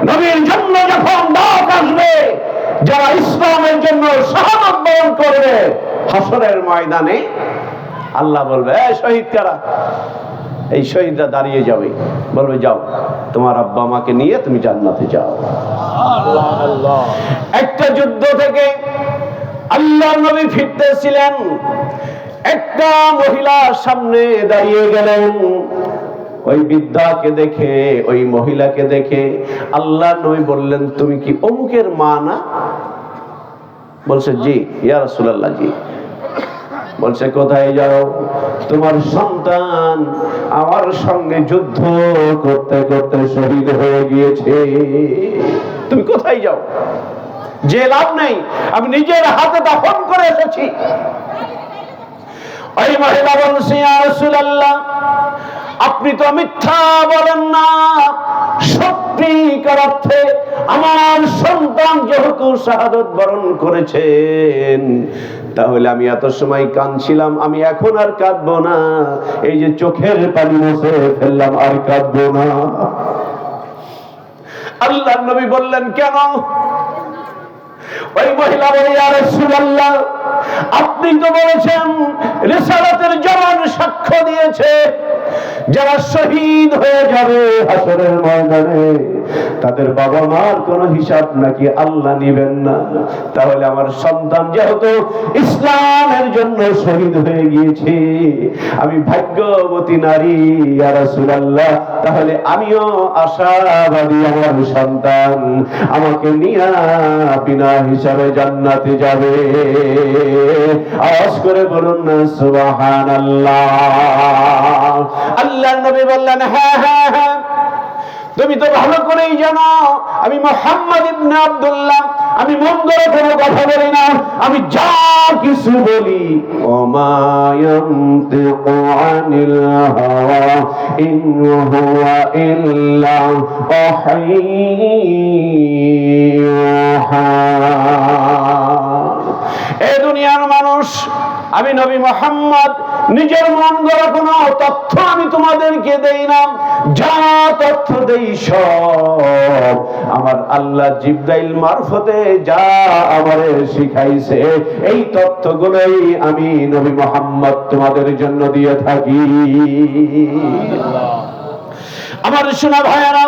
নবীর জন্য যখন ডাক আসবে, যারা ইসলামের জন্য শাহাদাত বরণ করবে, হাসরের ময়দানে আল্লাহ বলবে, এই শহীদ কারা? এই শহীদরা দাঁড়িয়ে যাবে, বলবে যাও তোমার আব্বা আমাকে নিয়ে তুমি জান্নাতে যাও। একটা যুদ্ধ থেকে আল্লাহর নবী ফিরতেছিলেন, একটা মহিলার সামনে দাঁড়িয়ে গেলেন। ওই বৃদ্ধাকে দেখে, ওই মহিলাকে দেখে আল্লাহর নবী বললেন, তুমি কি অমুকের মা না? বলছে জি ইয়া রাসূলুল্লাহ, জি। বলছে কোথায় যাও? তোমার সন্তান আমার সঙ্গে যুদ্ধ করতে করতে শহীদ হয়ে গিয়েছে, তুমি কোথায় যাও? যে লাভ নেই, আমি নিজের হাতে দাফন করে এসেছি। ওই মহিলা বলছে, ইয়া রাসূলুল্লাহ, আপনি তো মিথ্যা বলেন না, সত্যিকার অর্থে আমার সন্তান যেহেতু শাহাদাত বরণ করেছেন, তাহলে আমি এত সময় কাঁদছিলাম, আমি এখন আর কাঁদবো না। এই যে চোখের পানি মুছে ফেললাম, আর কাঁদবো না। আল্লাহর নবী বললেন, কেন? ওই মহিলা বলে, ইয়া রাসূলুল্লাহ, আপনি তো বলেছেন, রিসালাতের জবান সাক্ষ্য দিয়েছে, যারা শহীদ হয়ে যাবে হাসরের ময়দানে তাদের বাবা মার কোনো হিসাব নাকি আল্লাহ নিবেন না। তাহলে আমার সন্তান যেহেতু ইসলামের জন্য শহীদ হয়ে গিয়েছে, আমি ভাগ্যবতী নারী ইয়া রাসূলুল্লাহ, তাহলে আমিও আশাবাদী আমার সন্তান আমাকে নিয়ে বিনা হিসাবে জান্নাতে যাবে। আওয়াজ করে বলুন না সুবহানাল্লাহ। আল্লাহর নবী বললেন, হ্যাঁ হ্যাঁ হ্যাঁ, তুমি তো ভালো করেই জানো আমি মুহাম্মদ ইবনে আব্দুল্লাহ, আমি মন্দ কোনো কথা বলি না, আমি যা কিছু বলি ওমা ইয়ানতিকু আনিল হাওয়া ইন হুয়া ইল্লা ওয়াহয়ুহা। এই দুনিয়ার মানুষ, আমি নবী মুহাম্মদ নিজের মন গড়া কোনো তথ্য আমি তোমাদেরকে দেই না, যা তথ্য দেই সব আমার আল্লাহ জিবরাইল মারফতে যা আমারে শিখাইছে, এই তথ্যগুলোই আমি নবী মুহাম্মদ তোমাদের জন্য দিয়ে থাকি। আমার শোনা ভাইয়েরা,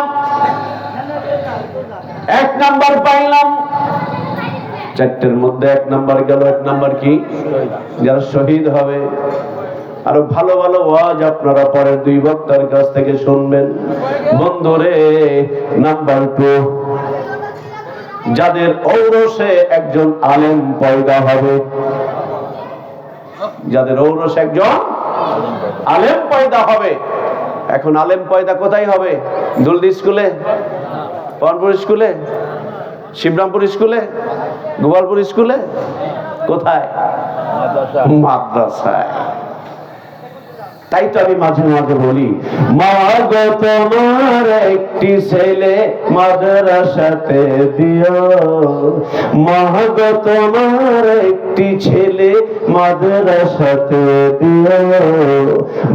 এক নাম্বার পাইলাম, চারটের মধ্যে এক নাম্বার গেল। এক নাম্বার কি? যারা শহীদ হবে। আরো ভালো ভালো ওয়াজ আপনারা পরের দুই বক্তার কাছ থেকে শুনবেন। বন্ধুরে, নাম্বার 2, যাদের ঔরসে একজন আলেম পয়দা হবে। যাদের ঔরসে একজন আলেম পয়দা হবে। এখন আলেম পয়দা কোথায় হবে? জলদি স্কুলে, পরনপুর স্কুলে, শিবরামপুর স্কুলে, গোপালপুর স্কুলে, কোথায়? মাদ্রাসায়। তাই তো আমি মাঝে মাঝে বলি, মা গো তোমার একটি ছেলে মাদ্রাসাতে দিও, মা গো তোমার একটি ছেলে মাদ্রাসাতে দিও,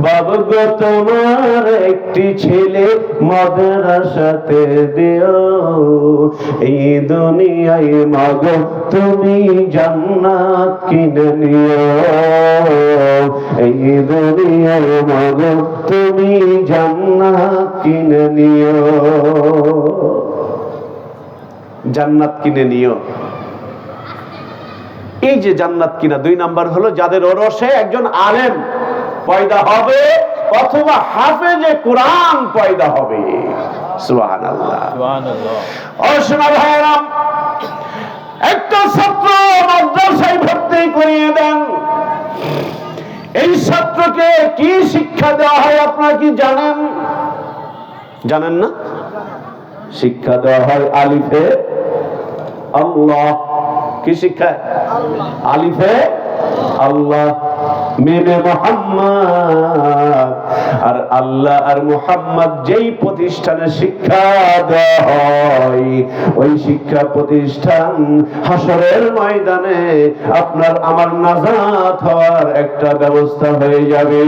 বাবা গো তোমার একটি ছেলে মাদ্রাসাতে দিও। এই দুনিয়ায় মা গো তুমি জান্নাত কিনে নিও, এই দুনিয়ায় মাগো তুমি জান্নাত কিনে নিও, জান্নাত কিনে নিও। এই যে জান্নাত কিনা, 2 নাম্বার হলো যাদের ওরসে একজন আলেম পয়দা হবে অথবা হাফেজে কোরআন পয়দা হবে। সুবহানাল্লাহ, সুবহানাল্লাহ। ও শোনা ভাইরা, একটা ছাত্র মাদ্রাসায় ভর্তি করিয়ে দেন, এই ছাত্রকে কি শিক্ষা দেওয়া হয় আপনারা কি জানেন? জানেন না? শিক্ষা দেওয়া হয় আলিফে আল্লাহ। কি শিক্ষা? আলিফে আল্লাহ, মিমে মুহাম্মদ। আর আল্লাহ আর মুহাম্মদ যেই প্রতিষ্ঠানে শিক্ষা দেওয়া হয়, ওই শিক্ষা প্রতিষ্ঠান হাসরের ময়দানে আপনার আমার নাজাত হওয়ার একটা ব্যবস্থা হয়ে যাবে।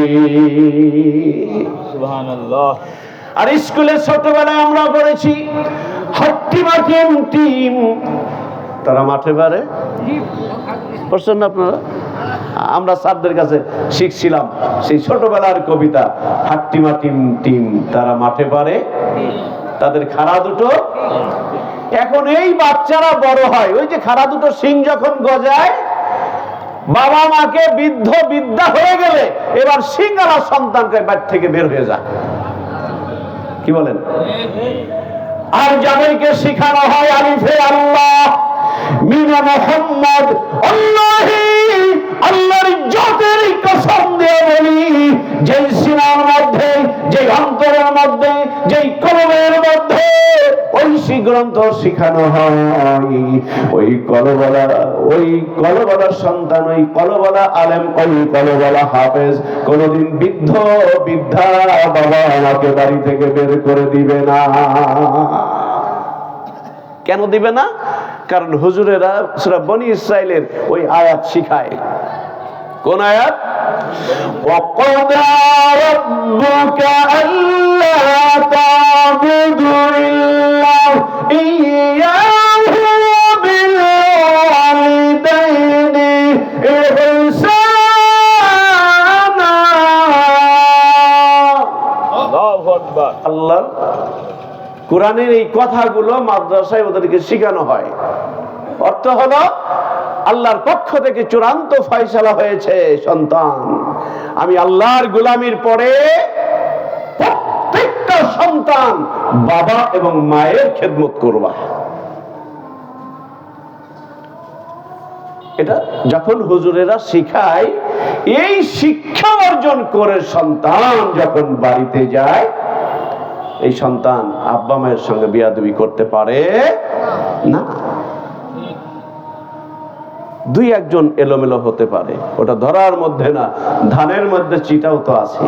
সুবহানাল্লাহ। আর স্কুলে ছোটবেলায় আমরা পড়েছি হাট্টিমাটিম টিম, তারা মাঠে পারে। পড়ছেন না আপনারা? আমরা স্যারদের কাছে শিখছিলাম সেই ছোটবেলার কবিতা, হাট্টিমাটিম টিম তারা মাঠে পারে, তাদের খাড়া দুটো। এখন এই বাচ্চারা বড় হয়, ওই যে খাড়া দুটো শিং যখন গজায়, বাবা মাকে বৃদ্ধ বিদ্যা হয়ে গেলে এবার সিংহালা সন্তানকে বাড়ি থেকে বের হয়ে যায়। কি বলেন? আর যাদেরকে শিখানো হয় আলিফে আল্লাহ, মিমে মুহাম্মদ, আল্লাহি, আল্লাহর ইজ্জতের কসম দিয়ে বলি, যেই সিনার মধ্যে, যেই অন্তরের মধ্যে, যেই কলমের মধ্যে ঐশী গ্রন্থ শিখানো হয়, ওই কলবলা সন্তান, ওই কলবলা আলেম, ওই কলবলা হাফেজ কোনদিন বৃদ্ধ বিদ্যা বাবা আমাকে বাড়ি থেকে বের করে দিবে না। কেন দিবে না? কারণ হুজুরেরা সূরা বনী ইসরাইলের ওই আয়াত শিখায়। কোন আয়াত? ওয়াকাদা রাব্বুকা আল্লা তা'বুদু ইল্লা ইয়্যাহু বিল ওয়ালিদাইনি ইহসানা। আল্লাহু আকবার। আল্লাহ কোরআনের এই কথাগুলো মাদ্রাসায় ওদেরকে শেখানো হয়। অর্থ হলো আল্লাহর পক্ষ থেকে চূড়ান্ত ফয়সালা হয়েছে, সন্তান আমি আল্লাহর গোলামির পরে প্রত্যেকটা সন্তান বাবা এবং মায়ের খেদমত করবা। এটা যখন হুজুরেরা শিখায়, এই শিক্ষা অর্জন করে সন্তান যখন বাড়িতে যায়, এই সন্তান আব্বা মায়ের সঙ্গে বিয়াদবি করতে পারে না। দুই একজন এলোমেলো হতে পারে, ওটা ধরার মধ্যে না। ধানের মধ্যে চিটাও তো আছে,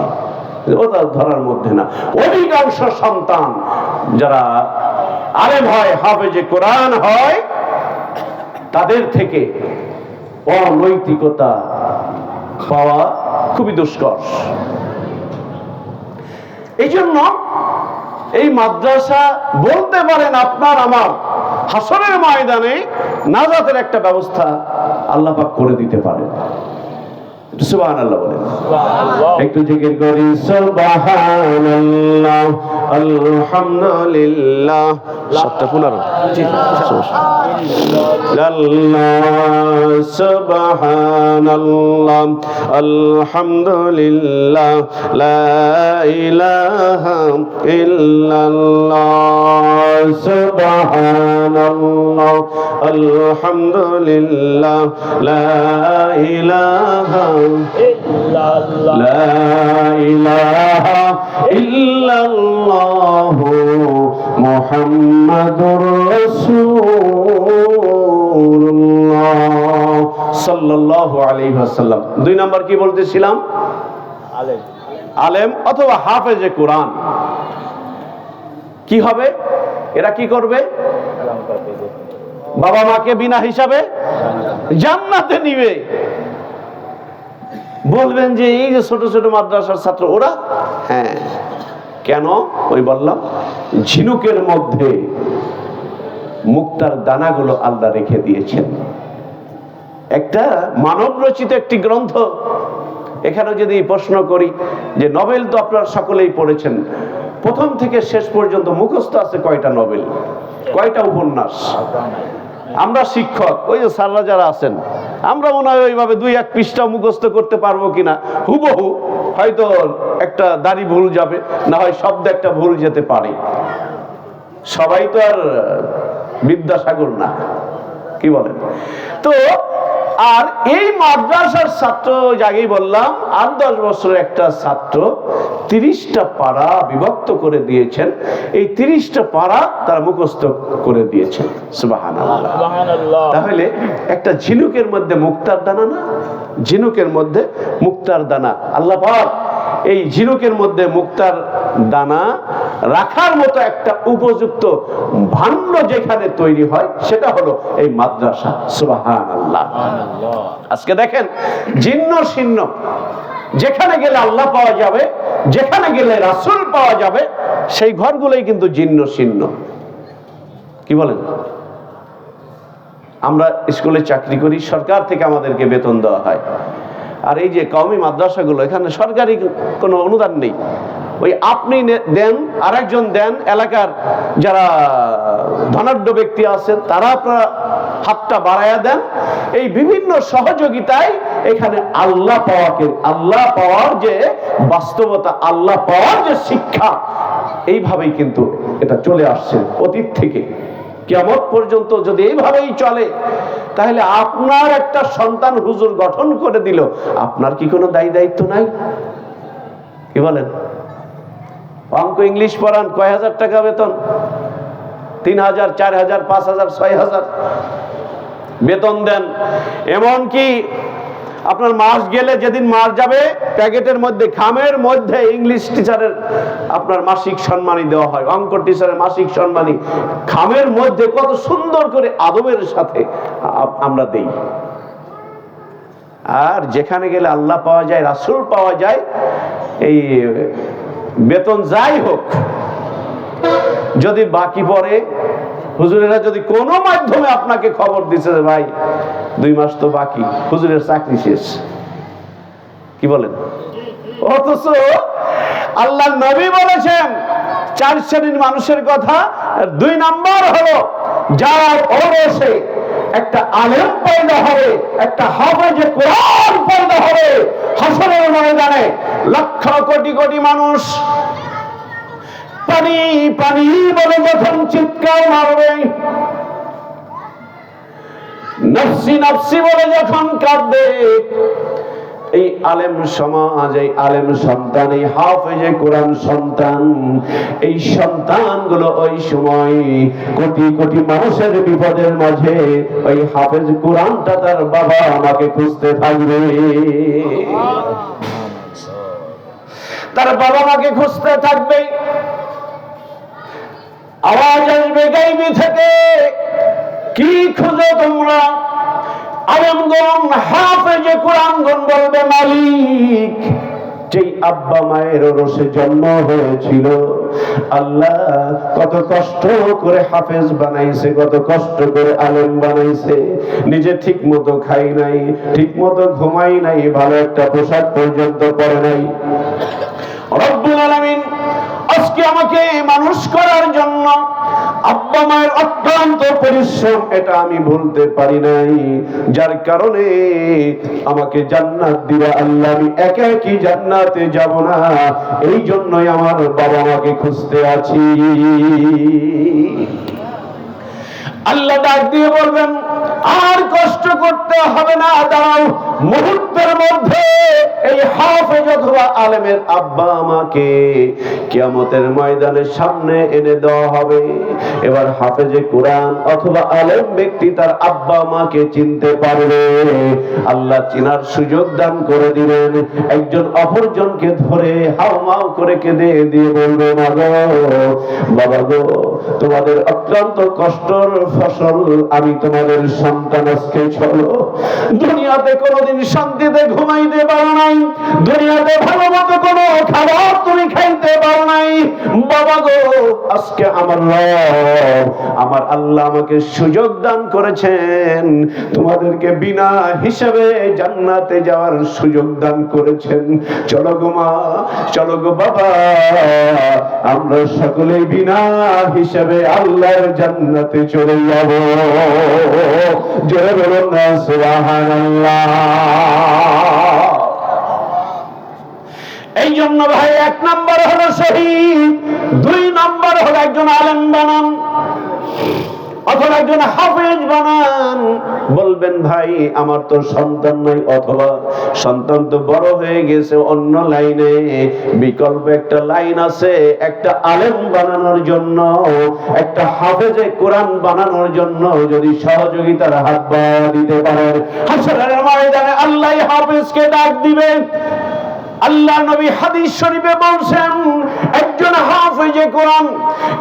ওটা ধরার মধ্যে না। অধিকাংশ সন্তান যারা আলেম হয়, হাফেজে কোরআন হয়, তাদের থেকে অনৈতিকতা পাওয়া খুবই দুষ্কর। এই জন্য এই মাদ্রাসা বলতে পারেন আপনার আমার হাসরের ময়দানে নাজাতের একটা ব্যবস্থা আল্লাহ পাক করে দিতে পারেন। সুবহানাল্লাহ বলেন, একটু জিকির করি। সুবহানাল্লাহ, আলহামদুলিল্লাহ, সবটা পুনর সুবহানাল্লাহ, আলহামদুলিল্লাহ, লা ইলাহা ইল্লাল্লাহ, সুবহানাল্লাহ, আলহামদুলিল্লাহ, লা ইলাহা লা ইলাহা ইল্লাল্লাহ মুহাম্মাদুর রাসূলুল্লাহ সাল্লাল্লাহু আলাইহি ওয়াসাল্লাম। দুই নাম্বার কি বলতেছিলাম? আলেম। আলেম অথবা হাফেজে কোরআন কি হবে? এরা কি করবে? বাবা মাকে বিনা হিসাবে জান্নাতে নিবে। বলবেন যে এই যে ছোট ছোট মাদ্রাসার ছাত্র ওরা, হ্যাঁ কেন? ওই বললাম ঝিনুকের মধ্যে মুক্তার দানাগুলো আল্লাহ রেখে দিয়েছেন। একটা মানব রচিত একটি গ্রন্থ। এখানে যদি প্রশ্ন করি যে নভেল তো আপনারা সকলেই পড়েছেন, প্রথম থেকে শেষ পর্যন্ত মুখস্থ আছে কয়টা নভেল, কয়টা উপন্যাস? আমরা শিক্ষক, ওই যে স্যাররা যারা আছেন, আমরা মনে হয় ওইভাবে দুই এক পৃষ্ঠা মুখস্থ করতে পারবো কিনা, হুবহু হয়তো একটা দাড়ি ভুল যাবে, না হয় শব্দ একটা ভুল যেতে পারে। সবাই তো আর বিদ্যাসাগর না, কি বলেন? তো আর এই মাদ্রাসার ছাত্র জায়গায় বললাম 8-10 বছরের একটা ছাত্র 30টা পারা বিভক্ত করে দিয়েছেন। এই 30টা পারা তারা মুখস্থ করে দিয়েছেন। সুবহানাল্লাহ। তাহলে একটা ঝিনুকের মধ্যে মুক্তার দানা না, ঝিনুকের মধ্যে মুক্তার দানা। আল্লাহ পাক এই ঝিনুকের মধ্যে মুক্তার দানা রাখার মতো একটা উপযুক্ত ভাণ্ড যেখানে তৈরি হয় সেটা হলো এই মাদ্রাসা। সুবহানাল্লাহ। আজকে দেখেন জীর্ণ শীর্ণ, যেখানে গেলে আল্লাহ পাওয়া যাবে, যেখানে গেলে রাসূল পাওয়া যাবে, সেই ঘরগুলোই কিন্তু জীর্ণ শীর্ণ। কি বলেন? আমরা স্কুলে চাকরি করি, সরকার থেকে আমাদেরকে বেতন দেওয়া হয়। আর এই যে কওমি মাদ্রাসাগুলো, এখানে সরকারি কোনো অনুদান নেই। ওই আপনি দেন, আরেকজন দেন, এলাকার যারা ধনাঢ্য ব্যক্তি আছেন তারা আপনারা হাতটা বাড়ায়া দেন। এই বিভিন্ন সহযোগিতায় এখানে আল্লাহ পাওয়ার যে বাস্তবতা, আল্লাহ পাওয়ার যে শিক্ষা, এইভাবেই কিন্তু এটা চলে আসছে অতীত থেকে। কিয়ামত পর্যন্ত যদি এইভাবেই চলে, তাহলে আপনার একটা সন্তান হুজুর গঠন করে দিল, আপনার কি কোনো দায়িত্ব নাই? কি বলেন? অঙ্ক ইংলিশ পড়ান, কয় হাজার টাকা বেতন? 3,000, 4,000, 5,000, 6,000 বেতন দেন। এমনকি আপনার মাস গেলে, যেদিন মাস যাবে, প্যাকেটের মধ্যে, খামের মধ্যে ইংলিশ টিচারের আপনার মাসিক সম্মানী দেওয়া হয়, অঙ্ক টিচারের মাসিক সম্মানী খামের মধ্যে কত সুন্দর করে আদবের সাথে আমরা দেই। আর যেখানে গেলে আল্লাহ পাওয়া যায়, রাসূল পাওয়া যায়, এই বেতন যাই হোক, যদি বাকি পড়ে, হুজুরেরা যদি কোনো মাধ্যমে আপনাকে খবর দিছে যে ভাই 2 মাস তো বাকি, হুজুরের চাকরি শেষ। কি বলেন? অথচ আল্লাহর নবী বলেছেন 4 শ্রেণীর মানুষের কথা। 2 নাম্বার হলো যার ওরসে একটা আলেম পয়দা হবে, একটা হাফেজে কোরআন পয়দা হবে। হাসরের ময়দানে লক্ষ কোটি কোটি মানুষ পানি পানি বলে যখন চিৎকার মারবে, নফসি নফসি বলে যখন কাঁদবে, এই আলেম সমাজ, এই আলেম সন্তান, এই হাফেজে কোরআন সন্তান, এই সন্তানগুলো ওই সময় কোটি কোটি মানুষের বিপদের মাঝে ওই হাফেজ কোরআনটা তার বাবা আমাকে খুঁজতে থাকবে, তার বাবা মাকে খুঁজতে থাকবে। আওয়াজ আসবে গাইবি থেকে, কি খুঁজো তোমরা? আলেমগণ, হাফেজে কোরআনগণ বলবে, মালিক, যেই আব্বা মায়ের ওরসে জন্ম হয়েছিল, আল্লাহ কত কষ্ট করে হাফেজ বানাইছে, কত কষ্ট করে আলেম বানাইছে, নিজে ঠিক মতো খাই নাই, ঠিক মতো ঘুমাই নাই, ভালো একটা পোশাক পর্যন্ত পরে নাই। রব্বুল আলামিন আজকে আমাকে মানুষ করার জন্য আব্বা মায়ের অত্যন্ত পরিশ্রম, এটা আমি ভুলতে পারি নাই, যার কারণে আমাকে জান্নাত দিবা। আল্লাহ, আমি একা একই জান্নাতে যাব না, এই জন্যই আমার বাবা মাকে খুঁজতে আছি। আল্লাহ ডাক দিয়ে বলবেন, আর কষ্ট করতে হবে না, দাঁড়াও, মুহূর্তের মধ্যে এই হাফেজ অথবা আলেমের আব্বা আমাকে কিয়ামতের ময়দানের সামনে এনে দেওয়া হবে। এবার হাফেজে কোরআন অথবা আলেম ব্যক্তি তার আব্বা মাকে চিনতে পারবে, আল্লাহ চিনার সুযোগ দান করে দিবেন। একজন অপরজনকে ধরে হাউমাউ করে কেঁদে দিয়ে বলবে, মা গো, বাবা গো, তোমাদের অত্যন্ত কষ্টর ফসল আমি তোমাদের সন্তান। আজকে চলো, দুনিয়াতে কোনোদিন শান্তিতে ঘুমাইতে পারো নাই, দুনিয়াতে ভালো মতো কোনো খাবার তুমি খাইতে পারো নাই, বাবা গো, আজকে আমার রব, আমার আল্লাহ আমাকে সুযোগ দান করেছেন, তোমাদেরকে বিনা হিসাবে জান্নাতে যাওয়ার সুযোগ দান করেছেন। চলো গো মা, চলো গো বাবা, আমরা সকলে বিনা হিসাবে আল্লাহর জান্নাতে চলে যাব। জোরে বলুন না সুবহানাল্লাহ। এই জন্য ভাই, 1 নাম্বার হলো শহীদ, 2 নাম্বার হলো একজন আলেম বানান। অথবা একজন হাফেজ বানান। বলবেন ভাই আমার তো সন্তান নাই, অথবা সন্তান তো বড় হয়ে গেছে অন্য লাইনে, বিকল্প একটা লাইন আছে, একটা আলেম বানানোর জন্য, একটা হাফেজে কোরআন বানানোর জন্য যদি সহযোগিতার হাত বাড়িয়ে দিতে পারেন, হাসরের ময়দানে আল্লাহ হাফেজকে ডাক দিবে। আল্লাহ নবী হাদিস শরীফে বলছেন, একজন হাফেজে কোরআন,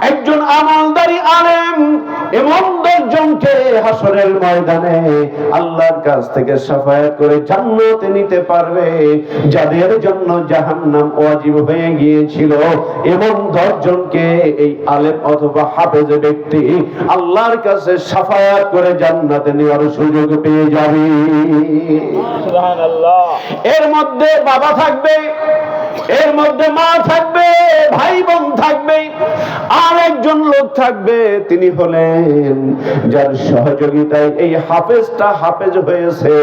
একজন আমলদারি আলেম, এমন 10 জনকে হাসরের ময়দানে আল্লাহর কাছ থেকে শাফায়াত করে জান্নাতে নিতে পারবে, যাদের জন্য জাহান্নাম ওয়াজিব হয়ে গিয়েছিল। এমন 10 জনকে এই আলেম অথবা হাফেজ ব্যক্তি আল্লাহর কাছে শাফায়াত করে জান্নাতে নেওয়ার সুযোগ পেয়ে যাবে। সুবহানাল্লাহ। এর মধ্যে বাবা থাকবে, এর মধ্যে মা থাকবে, ভাই বোন থাকবে, আর একজন লোক থাকবে, তিনি হলেন যার সহযোগিতায় এই হাফেজটা হাফেজ হয়েছে,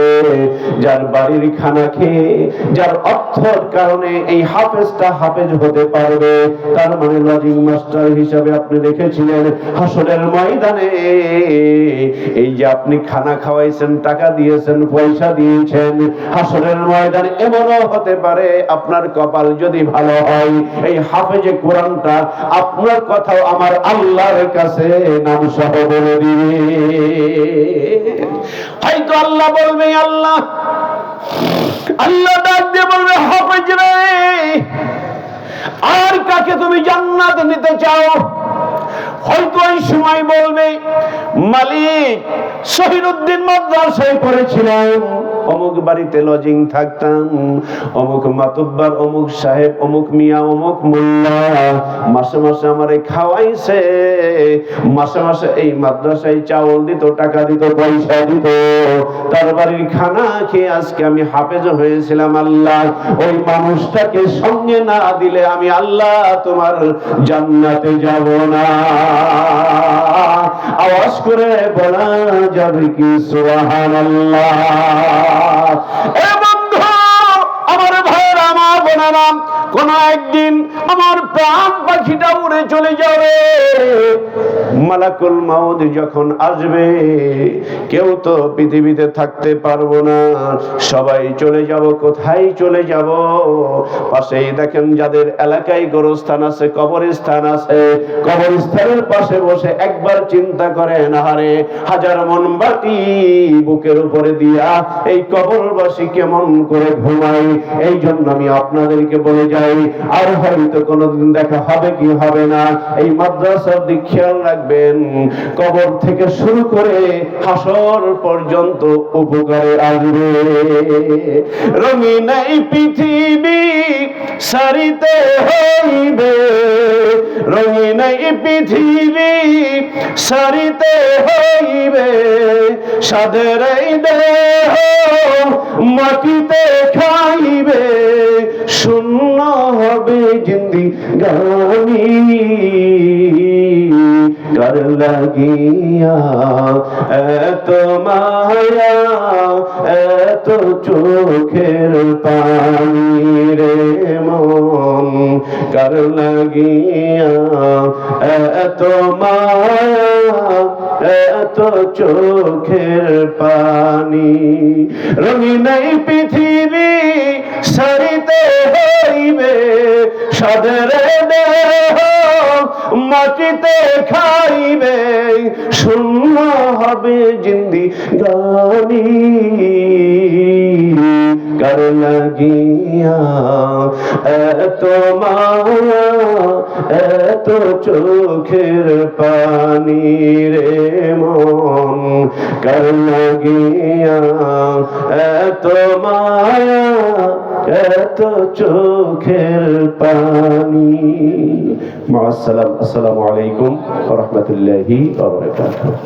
যার বাড়ির খানা খেয়ে, যার অর্থের কারণে এই হাফেজটা হাফেজ হতে পারবে। তার মানে লজিং মাস্টার হিসাবে আপনি দেখেছিলেন হাসরের ময়দানে এই যে আপনি খানা খাওয়াইছেন, টাকা দিয়েছেন, পয়সা দিয়েছেন, হাসরের ময়দানে এমনও হতে পারে আপনার কপাল যদি ভালো হয় এই হাফেজে কোরআনটা আপনার কথাও আমার আল্লাহর কাছে নাম সহ বলে দিবে। হয়তো আল্লাহ বলবে, আল্লাহ ডাক দিয়ে বলবে, হাফেজ রে, আর কাকে তুমি জান্নাতে নিতে চাও? হয়তো এই সময় বলবে, মালিক শহীদউদ্দিন মাদ্রাসায় পড়েছিলাম, অমুক বাড়িতে লজিং থাকতাম, অমুক মাতুব্বার, অমুক সাহেব, অমুক মিয়া, অমুক মোল্লা মাসে মাসে আমারে খাওয়াইছে, মাসে মাসে এই মাদ্রাসায় চাউল দিত, টাকা দিত, পয়সা দিত, তার বাড়ির খানা খেয়ে আজকে আমি হাফেজ হয়েছিলাম। আল্লাহ ওই মানুষটাকে সঙ্গে না দিলে আমি আল্লাহ তোমার জান্নাতে যাব না। আওয়াজ করে বলা যাবে কি সুবহানাল্লাহ? এ বন্ধু, আমার ভাইরা, আমার বোনেরা, কোন একদিন আমার প্রাণ পাখিটা উড়ে চলে যাবে। মালাকুল মাউত যখন আসবে, কেউ তো পৃথিবীতে থাকতে পারবো না, সবাই চলে যাব। কোথায় চলে যাব? পাশেই দেখেন যাদের এলাকায় গোরস্থান আছে, কবরস্থান আছে, কবরস্থানের পাশে বসে একবার চিন্তা করেন, আরে 1000 মণ মাটি বুকের উপরে দিয়া এই কবরবাসী কেমন করে ঘুমায়। এই জন্য আমি আপনাদেরকে বলে যাই, আর হয়তো কোনোদিন দেখা হবে কি হবে না, এই মাদ্রাসার দিক খেয়াল রাখবেন। কবর থেকে শুরু করে হাসর পর্যন্ত উপকারে আসবে। রঙিন এই পৃথিবী সারিতে হইবে, রঙিন এই পৃথিবী সারিতে হইবে, সাদের এই দেহ মাটিতে খাইবে, শূন্য হবে জিন্দিগানি, কার লাগিয়া এত মায়া, এত চোখের পানি রে মন, কার লাগিয়া এত মায়া, এত চোখের পানি। রঙিন এই পৃথিবী সারিতে হইবে, সাদের দেহ মাটিতে খাইবে, শূন্য হবে জিন্দিগানি, কার লাগিয়া এত মায়া, এত চোখের পানি রে মন, কার লাগিয়া এত মায়া, এত চোখের পানি। মা আসসালাম। আসসালামু আলাইকুম ওয়া রাহমাতুল্লাহি ওয়া বারাকাতুহু।